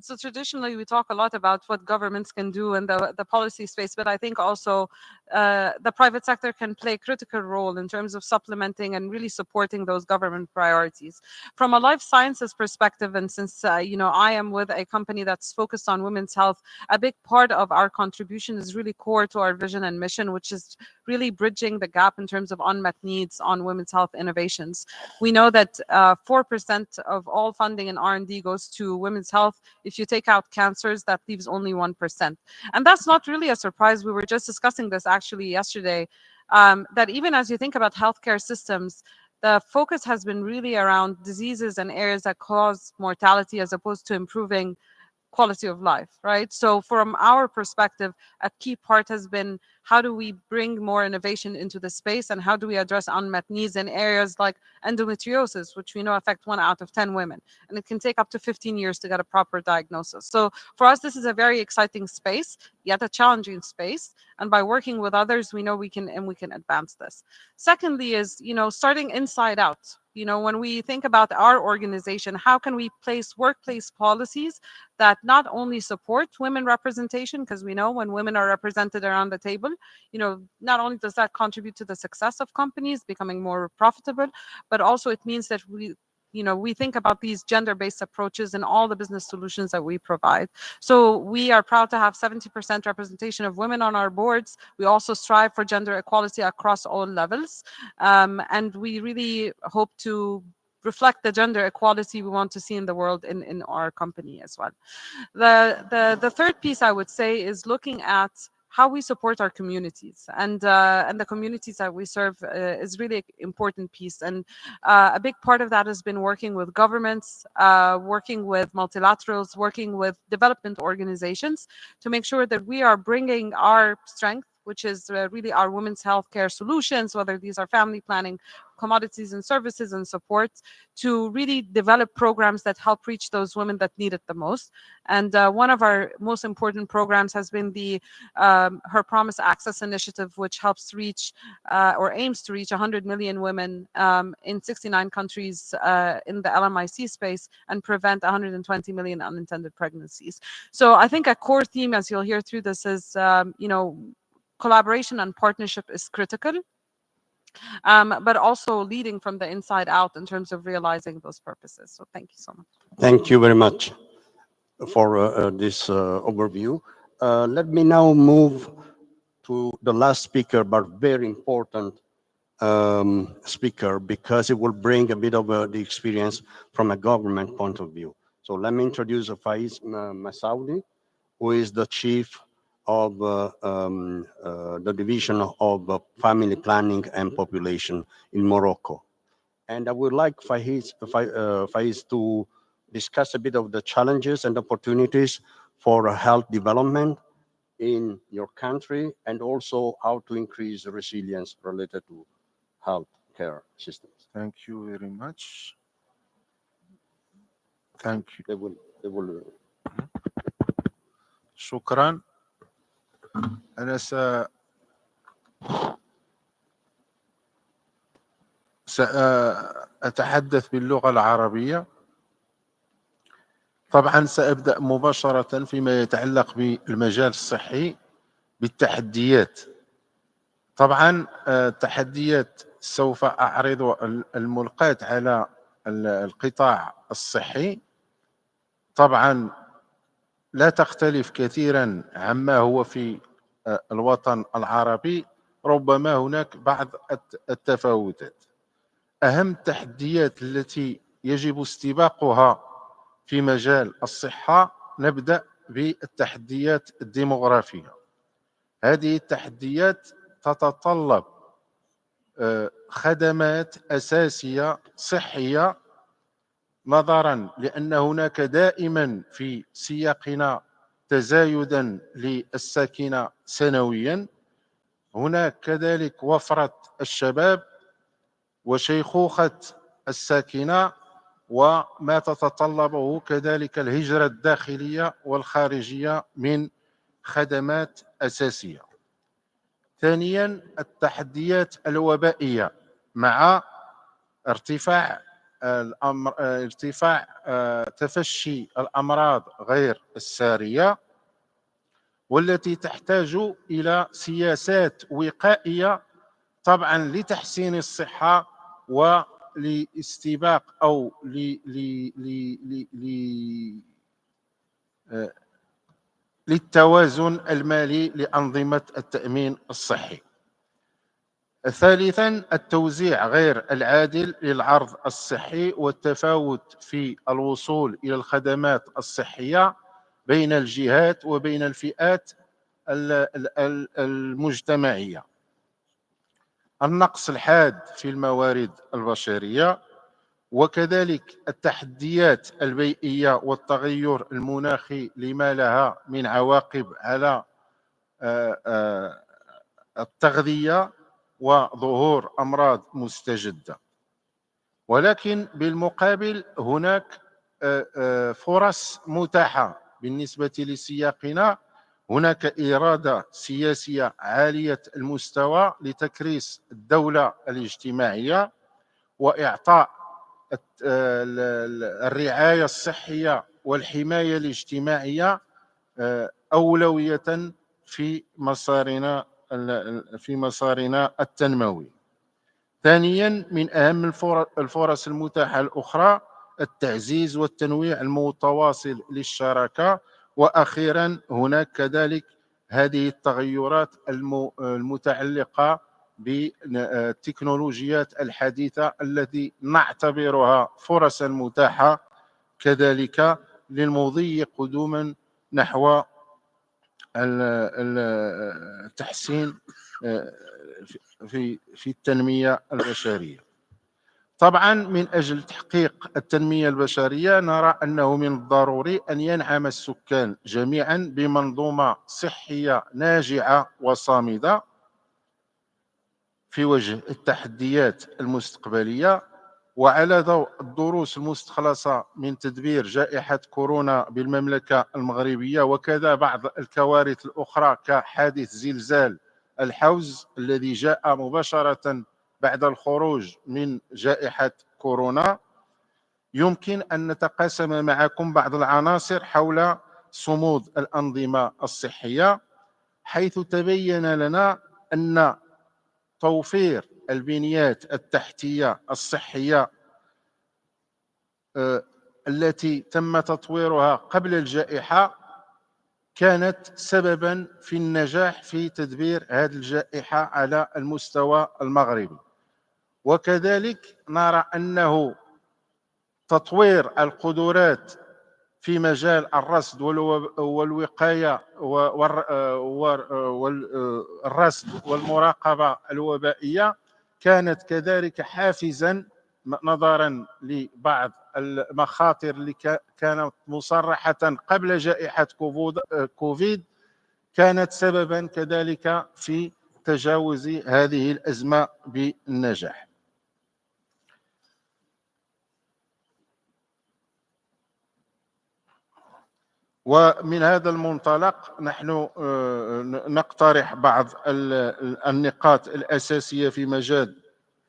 [SPEAKER 6] So traditionally, we talk a lot about what governments can do in the policy space, but I think also the private sector can play a critical role in terms of supplementing and really supporting those government priorities. From a life sciences perspective, and since you know, I am with a company that's focused on women's health, a big part of our contribution is really core to our vision and mission, which is really bridging the gap in terms of unmet needs on women's health innovations. We know that 4% of all funding in R&D goes to women's health. If you take out cancers, that leaves only 1%. And that's not really a surprise. We were just discussing this actually yesterday, that even as you think about healthcare systems, the focus has been really around diseases and areas that cause mortality as opposed to improving quality of life, right? So from our perspective, a key part has been how do we bring more innovation into the space, and how do we address unmet needs in areas like endometriosis, which we know affect 1 out of 10 women, and it can take up to 15 years to get a proper diagnosis. So for us, this is a very exciting space, yet a challenging space, and by working with others, we know we can advance this. Secondly is, you know, starting inside out. You know, when we think about our organization, how can we place workplace policies that not only support women representation, because we know when women are represented around the table, you know, not only does that contribute to the success of companies becoming more profitable, but also it means that we think about these gender-based approaches in all the business solutions that we provide. So we are proud to have 70% representation of women on our boards. We also strive for gender equality across all levels. And we really hope to reflect the gender equality we want to see in the world in our company as well. The third piece I would say is looking at how we support our communities, and the communities that we serve is really an important piece. And a big part of that has been working with governments, working with multilaterals, working with development organizations to make sure that we are bringing our strength, which is really our women's healthcare solutions, whether these are family planning, commodities and services and support, to really develop programs that help reach those women that need it the most. And one of our most important programs has been the Her Promise Access Initiative, which helps reach or aims to reach 100 million women in 69 countries in the LMIC space and prevent 120 million unintended pregnancies. So I think a core theme, as you'll hear through this, is collaboration and partnership is critical. But also leading from the inside out in terms of realizing those purposes. So thank you so much.
[SPEAKER 2] Thank you very much for this overview. Let me now move to the last speaker, but very important speaker, because it will bring a bit of the experience from a government point of view. So let me introduce Faiz Messaoudi, who is the chief of the division of family planning and population in Morocco. And I would like Faiz to discuss a bit of the challenges and opportunities for health development in your country, and also how to increase resilience related to health care systems.
[SPEAKER 7] Thank you very much. Thank you.
[SPEAKER 2] They will.
[SPEAKER 7] شكرا. أنا سأتحدث باللغة العربية. طبعا سأبدأ مباشرة فيما يتعلق بالمجال الصحي بالتحديات. طبعا التحديات سوف أعرض الملقاة على القطاع الصحي. طبعا لا تختلف كثيرا عما هو في الوطن العربي، ربما هناك بعض التفاوتات. أهم التحديات التي يجب استباقها في مجال الصحة. نبدأ بالتحديات الديموغرافية. هذه التحديات تتطلب خدمات أساسية صحية، نظرا لأن هناك دائما في سياقنا تزايدا للساكنة سنويا. هناك كذلك وفرة الشباب وشيخوخة الساكنة، وما تتطلبه كذلك الهجرة الداخلية والخارجية من خدمات أساسية. ثانيا، التحديات الوبائية مع ارتفاع تفشي الأمراض غير السارية، والتي تحتاج إلى سياسات وقائية طبعا لتحسين الصحة ولاستباق أو للتوازن المالي لأنظمة التأمين الصحي. ثالثا، التوزيع غير العادل للعرض الصحي والتفاوت في الوصول إلى الخدمات الصحية بين الجهات وبين الفئات المجتمعية. النقص الحاد في الموارد البشرية، وكذلك التحديات البيئية والتغير المناخي لما لها من عواقب على التغذية وظهور أمراض مستجدة. ولكن بالمقابل هناك فرص متاحة بالنسبة لسياقنا. هناك إرادة سياسية عالية المستوى لتكريس الدولة الاجتماعية وإعطاء الرعاية الصحية والحماية الاجتماعية أولوية في مسارنا التنموي. ثانيا، من أهم الفرص المتاحة الأخرى التعزيز والتنويع المتواصل للشراكة. وأخيرا، هناك كذلك هذه التغيرات المتعلقة بالتكنولوجيات الحديثة التي نعتبرها فرصا متاحة كذلك للمضي قدوما نحو التحسين في التنمية البشرية. طبعا من أجل تحقيق التنمية البشرية نرى أنه من الضروري أن ينعم السكان جميعا بمنظومة صحية ناجعة وصامدة في وجه التحديات المستقبلية. وعلى ضوء الدروس المستخلصة من تدبير جائحة كورونا بالمملكة المغربية، وكذا بعض الكوارث الأخرى كحادث زلزال الحوز الذي جاء مباشرة بعد الخروج من جائحة كورونا، يمكن أن نتقاسم معكم بعض العناصر حول صمود الأنظمة الصحية، حيث تبين لنا أن توفير البنيات التحتية الصحية التي تم تطويرها قبل الجائحة كانت سببا في النجاح في تدبير هذه الجائحة على المستوى المغربي. وكذلك نرى أنه تطوير القدرات في مجال الرصد والوقاية والرصد والمراقبة الوبائية كانت كذلك حافزا، نظرا لبعض المخاطر اللي كانت مصرحة قبل جائحة كوفيد، كانت سببا كذلك في تجاوز هذه الأزمة بالنجاح. ومن هذا المنطلق نحن نقترح بعض النقاط الأساسية في مجال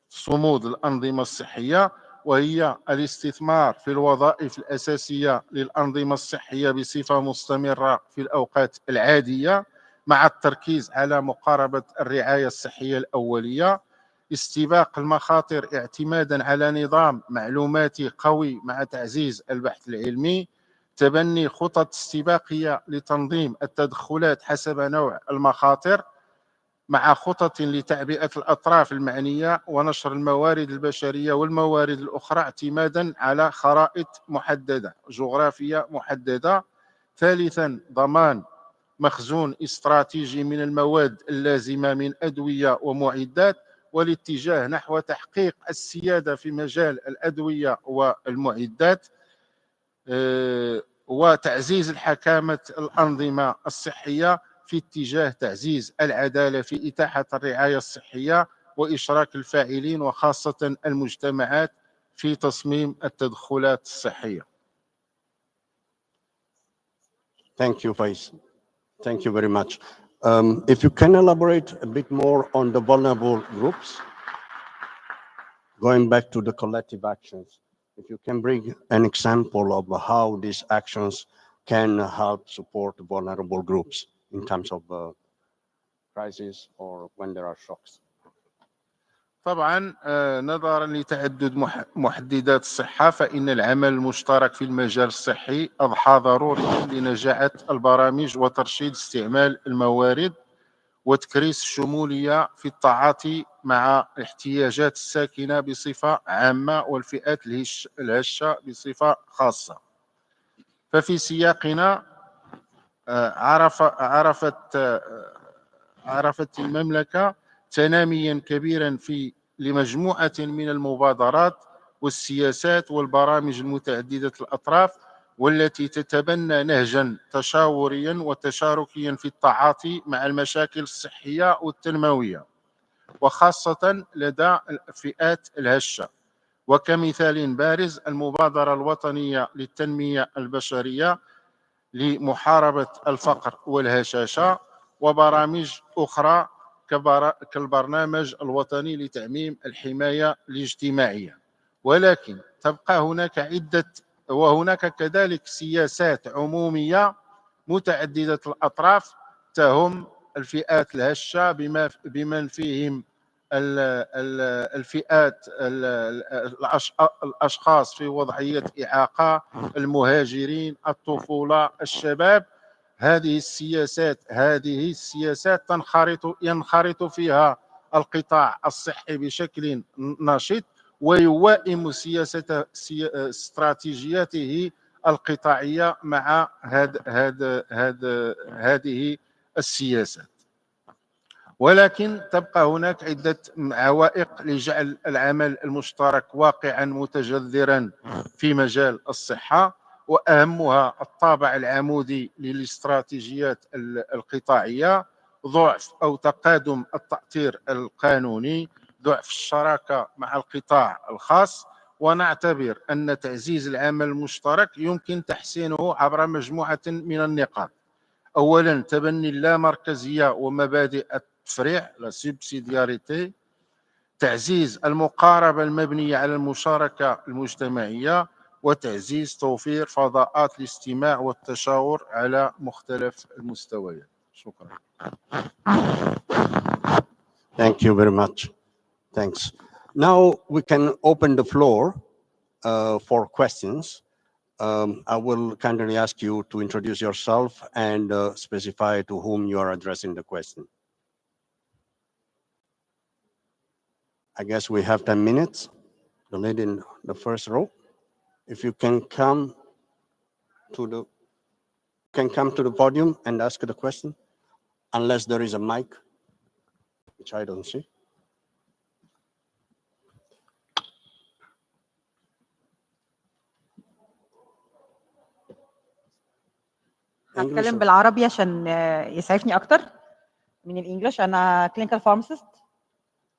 [SPEAKER 7] صمود الأنظمة الصحية، وهي الاستثمار في الوظائف الأساسية للأنظمة الصحية بصفة مستمرة في الأوقات العادية، مع التركيز على مقاربة الرعاية الصحية الأولية، استباق المخاطر اعتمادا على نظام معلوماتي قوي مع تعزيز البحث العلمي، تبني خطط استباقية لتنظيم التدخلات حسب نوع المخاطر، مع خطط لتعبئة الأطراف المعنية ونشر الموارد البشرية والموارد الأخرى اعتمادا على خرائط محددة جغرافية محددة. ثالثا، ضمان مخزون استراتيجي من المواد اللازمة من أدوية ومعدات، والاتجاه نحو تحقيق السيادة في مجال الأدوية والمعدات، وتعزيز الحكامة الأنظمة الصحية في اتجاه تعزيز العدالة في إتاحة الرعاية الصحية وإشراك الفاعلين وخاصة المجتمعات في تصميم التدخلات الصحية.
[SPEAKER 2] Thank you, Faiz. Thank you very much. If you can elaborate a bit more on the vulnerable groups, going back to the collective actions, if you can bring an example of how these actions can help support vulnerable groups in terms of crisis or when there are shocks.
[SPEAKER 7] طبعا نظرا لتعدد محددات الصحة، فإن العمل المشترك في المجال الصحي أضحى ضروريا لنجاعة البرامج وترشيد استعمال الموارد وتكريس الشمولية في التعاطي مع الاحتياجات الساكنة بصفة عامة والفئات الهشة بصفة خاصة. ففي سياقنا عرفت المملكة تناميا كبيرا لمجموعة من المبادرات والسياسات والبرامج المتعددة الأطراف، والتي تتبنى نهجا تشاوريا وتشاركيا في التعاطي مع المشاكل الصحية والتنموية، وخاصة لدى الفئات الهشة. وكمثال بارز المبادرة الوطنية للتنمية البشرية لمحاربة الفقر والهشاشة، وبرامج أخرى كالبرنامج الوطني لتعميم الحماية الاجتماعية. ولكن تبقى هناك كذلك سياسات عمومية متعددة الأطراف تهم الفئات الهشة بمن فيهم الفئات الأشخاص في وضعية إعاقة، المهاجرين، الطفولة، الشباب. هذه السياسات ينخرط فيها القطاع الصحي بشكل نشط، ويوائم استراتيجياته القطاعية مع هذه السياسات. ولكن تبقى هناك عدة عوائق لجعل العمل المشترك واقعا متجذرا في مجال الصحة، وأهمها الطابع العمودي للاستراتيجيات القطاعية، ضعف أو تقادم التأطير القانوني، ضعف الشراكة مع القطاع الخاص. ونعتبر أن تعزيز العمل المشترك يمكن تحسينه عبر مجموعة من النقاط. أولا، تبني اللامركزية ومبادئ التفريع لا سبسيدياريتي، تعزيز المقاربة المبنية على المشاركة المجتمعية، وتعزيز توفير فضاءات الاستماع والتشاور على مختلف المستويات. شكرا.
[SPEAKER 2] Thank you very much. Thanks. Now we can open the floor for questions. I will kindly ask you to introduce yourself and specify to whom you are addressing the question. I guess we have 10 minutes. The lady in the first row, if you can come to the podium and ask the question, unless there is a mic, which I don't see.
[SPEAKER 8] هتكلم بالعربي عشان يسعفني اكتر من الانجليش. انا كلينيكال فارماسيست،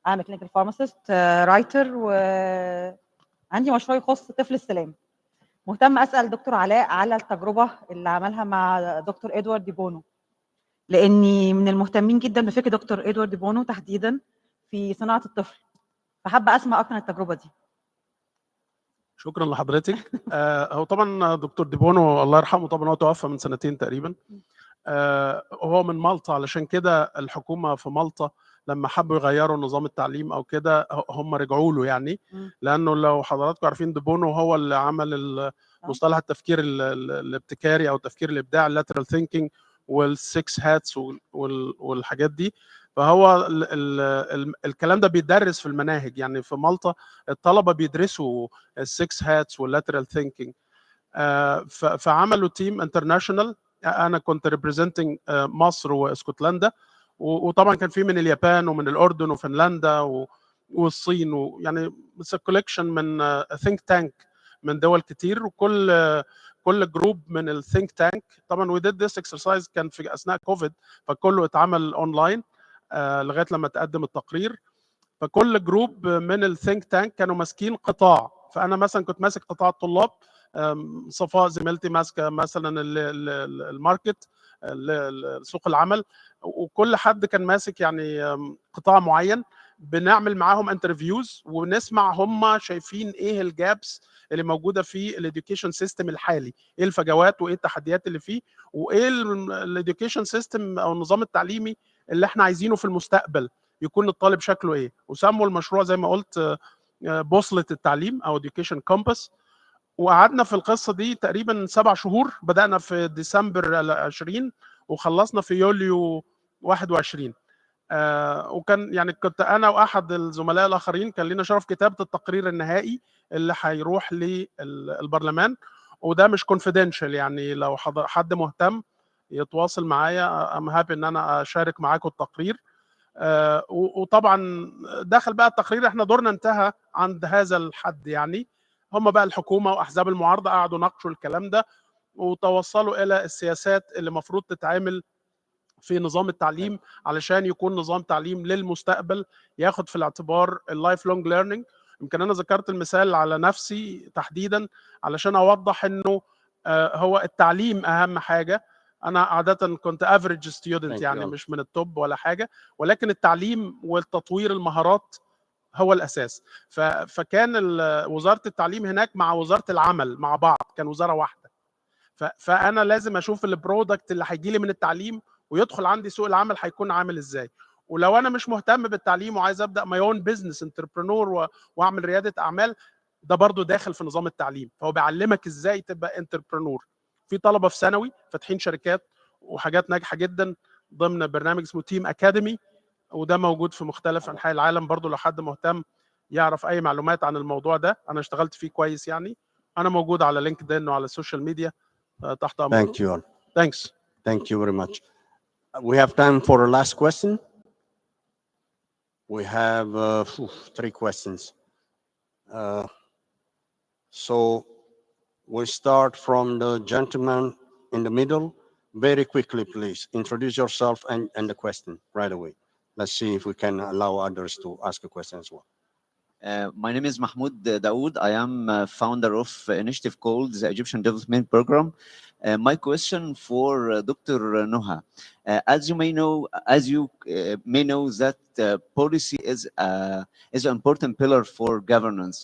[SPEAKER 8] انا كلينيكال فارماسيست رايتر، وعندي مشروع يخص طفل السلام. مهتم اسال دكتور علاء على التجربه اللي عملها مع دكتور ادوارد دي بونو، لاني من المهتمين جدا بفكر دكتور ادوارد دي بونو تحديدا في صناعه الطفل، فحابه اسمع اكتر عن التجربه دي.
[SPEAKER 5] شكرا لحضرتك. هو طبعا دكتور دي بونو الله يرحمه، طبعا هو توفى من سنتين تقريبا. هو من مالطا، علشان كده الحكومه في مالطا لما حبوا يغيروا نظام التعليم او كده هم رجعوا له، يعني لانه لو حضراتكم عارفين دي بونو هو اللي عمل مصطلح التفكير الابتكاري او التفكير الابداعي اللاترال ثينكينج والسكس هاتس والحاجات دي. فهو الكلام ده بيدرس في المناهج. يعني في مالطا الطلبه بيدرسوا السكس هاتس واللاترال ثينكينج. فعملوا تيم انترناشونال. انا كنت ريبريزنتنج مصر واسكتلندا، وطبعا كان في من اليابان ومن الاردن وفنلندا والصين، ويعني كولكشن من ثينك تانك من دول كتير. كل جروب من الثينك تانك طبعا وي ديد ذس اكسرسايز كان في اثناء كوفيد، فكله اتعمل اونلاين لغايه لما تقدم التقرير. فكل جروب من الثينك تانك كانوا ماسكين قطاع. فانا مثلا كنت ماسك قطاع الطلاب، صفاء زميلتي ماسكه مثلا الماركت، سوق العمل، وكل حد كان ماسك يعني قطاع معين. بنعمل معاهم انترفيوز ونسمع هم شايفين ايه الجابس اللي موجوده في الاديوكيشن سيستم الحالي، ايه الفجوات وايه التحديات اللي فيه، وايه الاديوكيشن سيستم او النظام التعليمي اللي احنا عايزينه في المستقبل يكون الطالب شكله ايه. وسموا المشروع زي ما قلت بوصله التعليم او education compass. وقعدنا في القصه دي تقريبا 7 شهور، بدانا في ديسمبر 20 وخلصنا في يوليو 21. وكان يعني كنت انا واحد الزملاء الاخرين كان لنا شرف كتابه التقرير النهائي اللي هيروح للبرلمان. وده مش كونفيدنشال، يعني لو حد مهتم يتواصل معايا ام هابي ان انا اشارك معاكم التقرير. وطبعا دخل بقى التقرير، احنا دورنا انتهى عند هذا الحد. يعني هم بقى الحكومه واحزاب المعارضه قعدوا ناقشوا الكلام ده وتوصلوا الى السياسات اللي المفروض تتعمل في نظام التعليم علشان يكون نظام تعليم للمستقبل ياخد في الاعتبار اللايف لونج ليرنينج. يمكن انا ذكرت المثال على نفسي تحديدا علشان اوضح انه هو التعليم اهم حاجه. انا عاده كنت افريج ستودنت، يعني مش من التوب ولا حاجه، ولكن التعليم والتطوير المهارات هو الاساس. فكان وزاره التعليم هناك مع وزاره العمل مع بعض، كان وزاره واحده. فانا لازم اشوف البرودكت اللي هيجي لي من التعليم ويدخل عندي سوق العمل هيكون عامل ازاي. ولو انا مش مهتم بالتعليم وعايز ابدا ماي اون بزنس انتربرنور واعمل رياده اعمال، ده برضو داخل في نظام التعليم. فهو بيعلمك ازاي تبقى انتربرنور. في طلبه في ثانوي فاتحين شركات وحاجات ناجحه جدا ضمن برنامج اسمه تيم اكاديمي، وده موجود في مختلف انحاء العالم. برضو لو حد مهتم يعرف اي معلومات عن الموضوع ده، انا اشتغلت فيه كويس. يعني انا موجود على لينكدين وعلى السوشيال ميديا تحت امرك.
[SPEAKER 2] Thank you all.
[SPEAKER 5] Thanks.
[SPEAKER 2] Thank you very much. We have time for a last question. We have 3 questions. So we start from the gentleman in the middle. Very quickly, please. Introduce yourself and the question right away. Let's see if we can allow others to ask a question as well.
[SPEAKER 9] My name is Mahmoud Daoud. I am founder of an initiative called the Egyptian Development Program. My question for Dr. Noha, as you may know that policy is an important pillar for governance.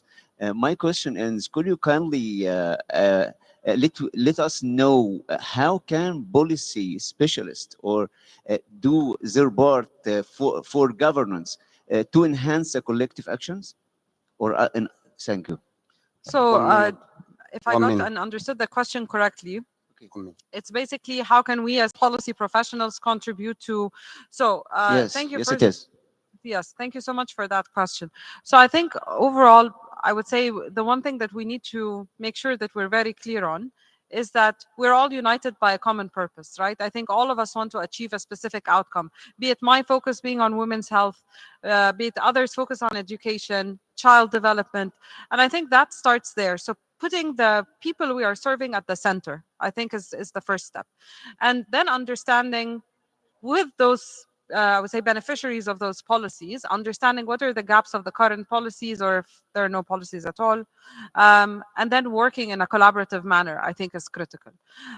[SPEAKER 9] My question is, could you kindly let us know how can policy specialists or do their part for governance to enhance the collective actions? Thank you.
[SPEAKER 6] So if I got and understood the question correctly, it's basically how can we as policy professionals contribute to. So
[SPEAKER 9] yes,
[SPEAKER 6] thank you.
[SPEAKER 9] Yes, it is.
[SPEAKER 6] Yes, thank you so much for that question. So I think overall, I would say the one thing that we need to make sure that we're very clear on is that we're all united by a common purpose, right? I think all of us want to achieve a specific outcome, be it my focus being on women's health, be it others focus on education, child development. And I think that starts there. So putting the people we are serving at the center, I think is the first step. And then understanding with those I would say beneficiaries of those policies, understanding what are the gaps of the current policies or if there are no policies at all, and then working in a collaborative manner, I think is critical.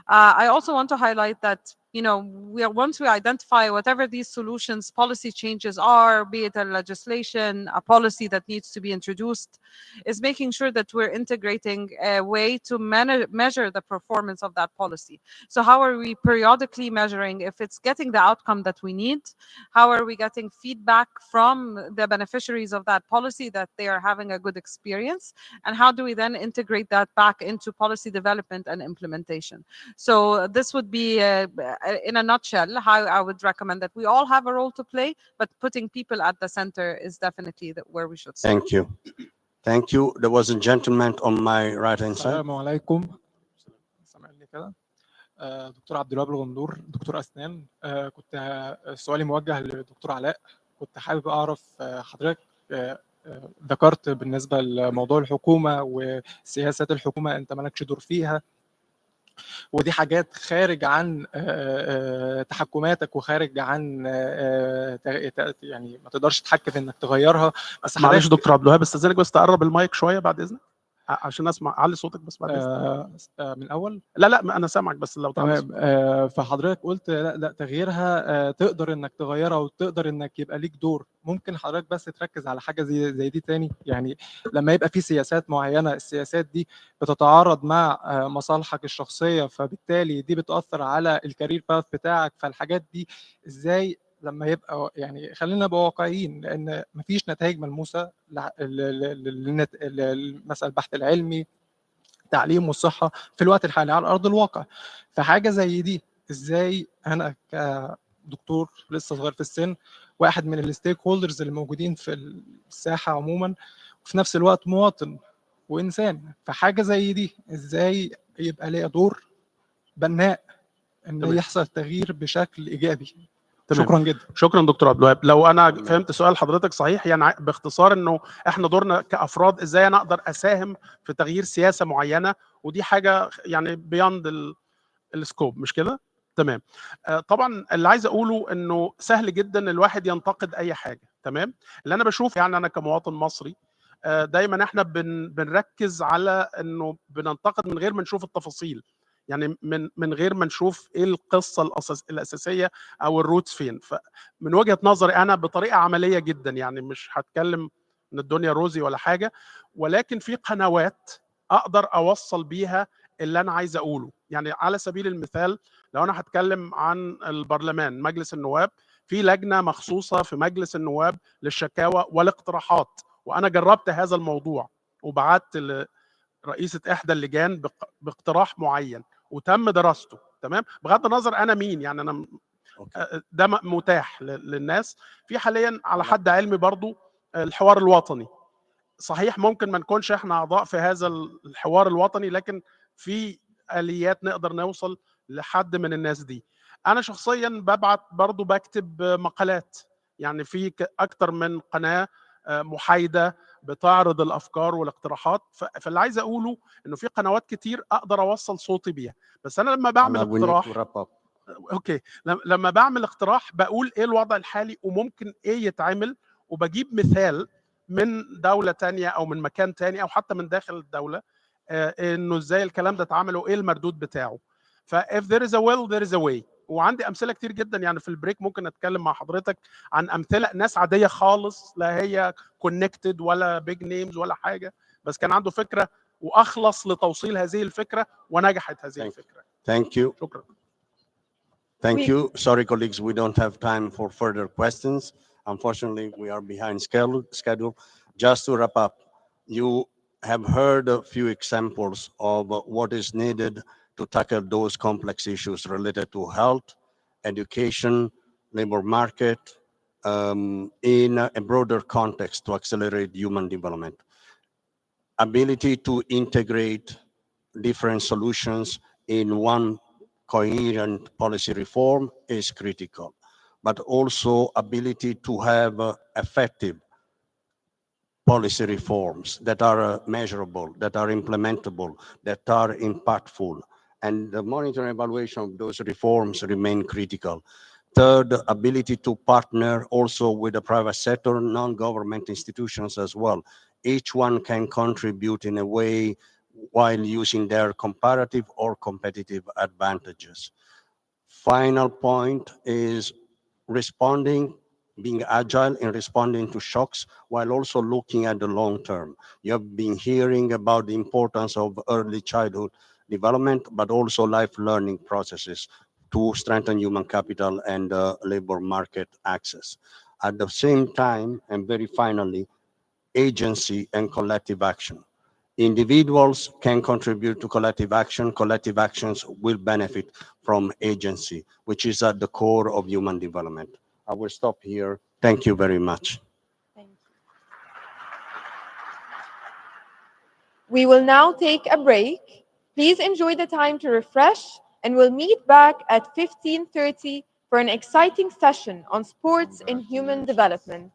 [SPEAKER 6] I also want to highlight that, once we identify whatever these solutions, policy changes are, be it a legislation, a policy that needs to be introduced, is making sure that we're integrating a way to measure the performance of that policy. So how are we periodically measuring if it's getting the outcome that we need? How are we getting feedback from the beneficiaries of that policy that they are having a good experience? And how do we then integrate that back into policy development and implementation? So this would be in a nutshell, how I would recommend that we all have a role to play, but putting people at the center is definitely where we should start.
[SPEAKER 2] Thank you. Thank you. There was a gentleman on my right hand side.
[SPEAKER 10] السلام عليكم. سامعني كده؟ دكتور عبد الوهاب الغندور، دكتور أسنان. كنت سؤالي موجه لدكتور علاء. كنت حابب أعرف حضرتك ذكرت بالنسبة لموضوع الحكومة وسياسات الحكومة أنت مالكش دور فيها، ودي حاجات خارج عن تحكماتك وخارج عن يعني ما تقدرش تتحكم في انك تغيرها. بس
[SPEAKER 5] معلش دكتور عبد الوهاب استاذنك بس تقرب المايك شويه بعد اذنك عشان اسمع. علي صوتك بس بعد اذنك.
[SPEAKER 10] من الاول.
[SPEAKER 5] لا انا سامعك بس لو
[SPEAKER 10] تمام. فحضرتك قلت لا تغييرها تقدر انك تغيرها وتقدر انك يبقى ليك دور. ممكن حضرتك بس تركز على حاجه زي دي تاني؟ يعني لما يبقى في سياسات معينه، السياسات دي بتتعارض مع مصالحك الشخصيه، فبالتالي دي بتاثر على الكارير باث بتاعك. فالحاجات دي ازاي لما يبقى، يعني خلينا نبقى واقعيين، لان مفيش نتائج ملموسه مثلا البحث العلمي، التعليم والصحه في الوقت الحالي على ارض الواقع. فحاجه زي دي ازاي انا كدكتور لسه صغير في السن، واحد من الستيك هولدرز اللي موجودين في الساحه عموما، وفي نفس الوقت مواطن وانسان، فحاجه زي دي ازاي يبقى ليا دور بناء ان يحصل تغيير بشكل ايجابي؟
[SPEAKER 5] تمام.
[SPEAKER 10] شكرا جدا.
[SPEAKER 5] شكرا دكتور عبد الوهاب. لو انا فهمت سؤال حضرتك صحيح، يعني باختصار انه احنا دورنا كافراد ازاي انا اقدر اساهم في تغيير سياسه معينه، ودي حاجه يعني بياند السكوب، مش كده؟ تمام. طبعا اللي عايز اقوله انه سهل جدا الواحد ينتقد اي حاجه. تمام. اللي انا بشوف يعني انا كمواطن مصري دايما احنا بنركز على انه بننتقد من غير ما نشوف التفاصيل، يعني من غير ما نشوف ايه القصه الاساسيه او الروتس فين. فمن وجهه نظري انا بطريقه عمليه جدا، يعني مش هتكلم ان الدنيا روزي ولا حاجه، ولكن في قنوات اقدر اوصل بيها اللي انا عايز اقوله. يعني على سبيل المثال لو انا هتكلم عن البرلمان، مجلس النواب، في لجنه مخصوصه في مجلس النواب للشكاوى والاقتراحات، وانا جربت هذا الموضوع وبعت لرئيسه احدى اللجان باقتراح معين وتم دراسته. تمام. بغض النظر انا مين، يعني انا ده متاح للناس. في حاليا على حد علمي برضو الحوار الوطني، صحيح ممكن ما نكونش احنا اعضاء في هذا الحوار الوطني، لكن في اليات نقدر نوصل لحد من الناس دي. انا شخصيا ببعت برضو بكتب مقالات، يعني في اكتر من قناه محايده بتعرض الافكار والاقتراحات. فاللي عايز اقوله انه في قنوات كتير اقدر اوصل صوتي بيها. بس انا لما بعمل اقتراح، اوكي، لما بعمل اقتراح بقول ايه الوضع الحالي وممكن ايه يتعمل، وبجيب مثال من دولة تانية او من مكان تاني او حتى من داخل الدولة انه ازاي الكلام ده اتعمل وايه المردود بتاعه. if there is a will there is a way. وعندي امثله كتير جدا، يعني في البريك ممكن اتكلم مع حضرتك عن امثله ناس عاديه خالص، لا هي كونكتد ولا بيج نيمز ولا حاجه، بس كان عنده فكره واخلص لتوصيل هذه الفكره ونجحت هذه الفكره.
[SPEAKER 2] Thank you.
[SPEAKER 5] شكرا.
[SPEAKER 2] Thank you. Sorry, colleagues, we don't have time for further questions. Unfortunately, we are behind schedule. Just to wrap up, you have heard a few examples of what is needed to tackle those complex issues related to health, education, labor market, in a broader context to accelerate human development. Ability to integrate different solutions in one coherent policy reform is critical, but also ability to have effective policy reforms that are measurable, that are implementable, that are impactful, and the monitoring evaluation of those reforms remain critical. Third, ability to partner also with the private sector, non-government institutions as well. Each one can contribute in a way while using their comparative or competitive advantages. Final point is responding, being agile in responding to shocks while also looking at the long term. You have been hearing about the importance of early childhood development, but also life learning processes to strengthen human capital and labor market access. At the same time, and very finally, agency and collective action. Individuals can contribute to collective action. Collective actions will benefit from agency, which is at the core of human development. I will stop here. Thank you very much.
[SPEAKER 1] Thank you. We will now take a break. Please enjoy the time to refresh, and we'll meet back at 15:30 for an exciting session on sports in human development.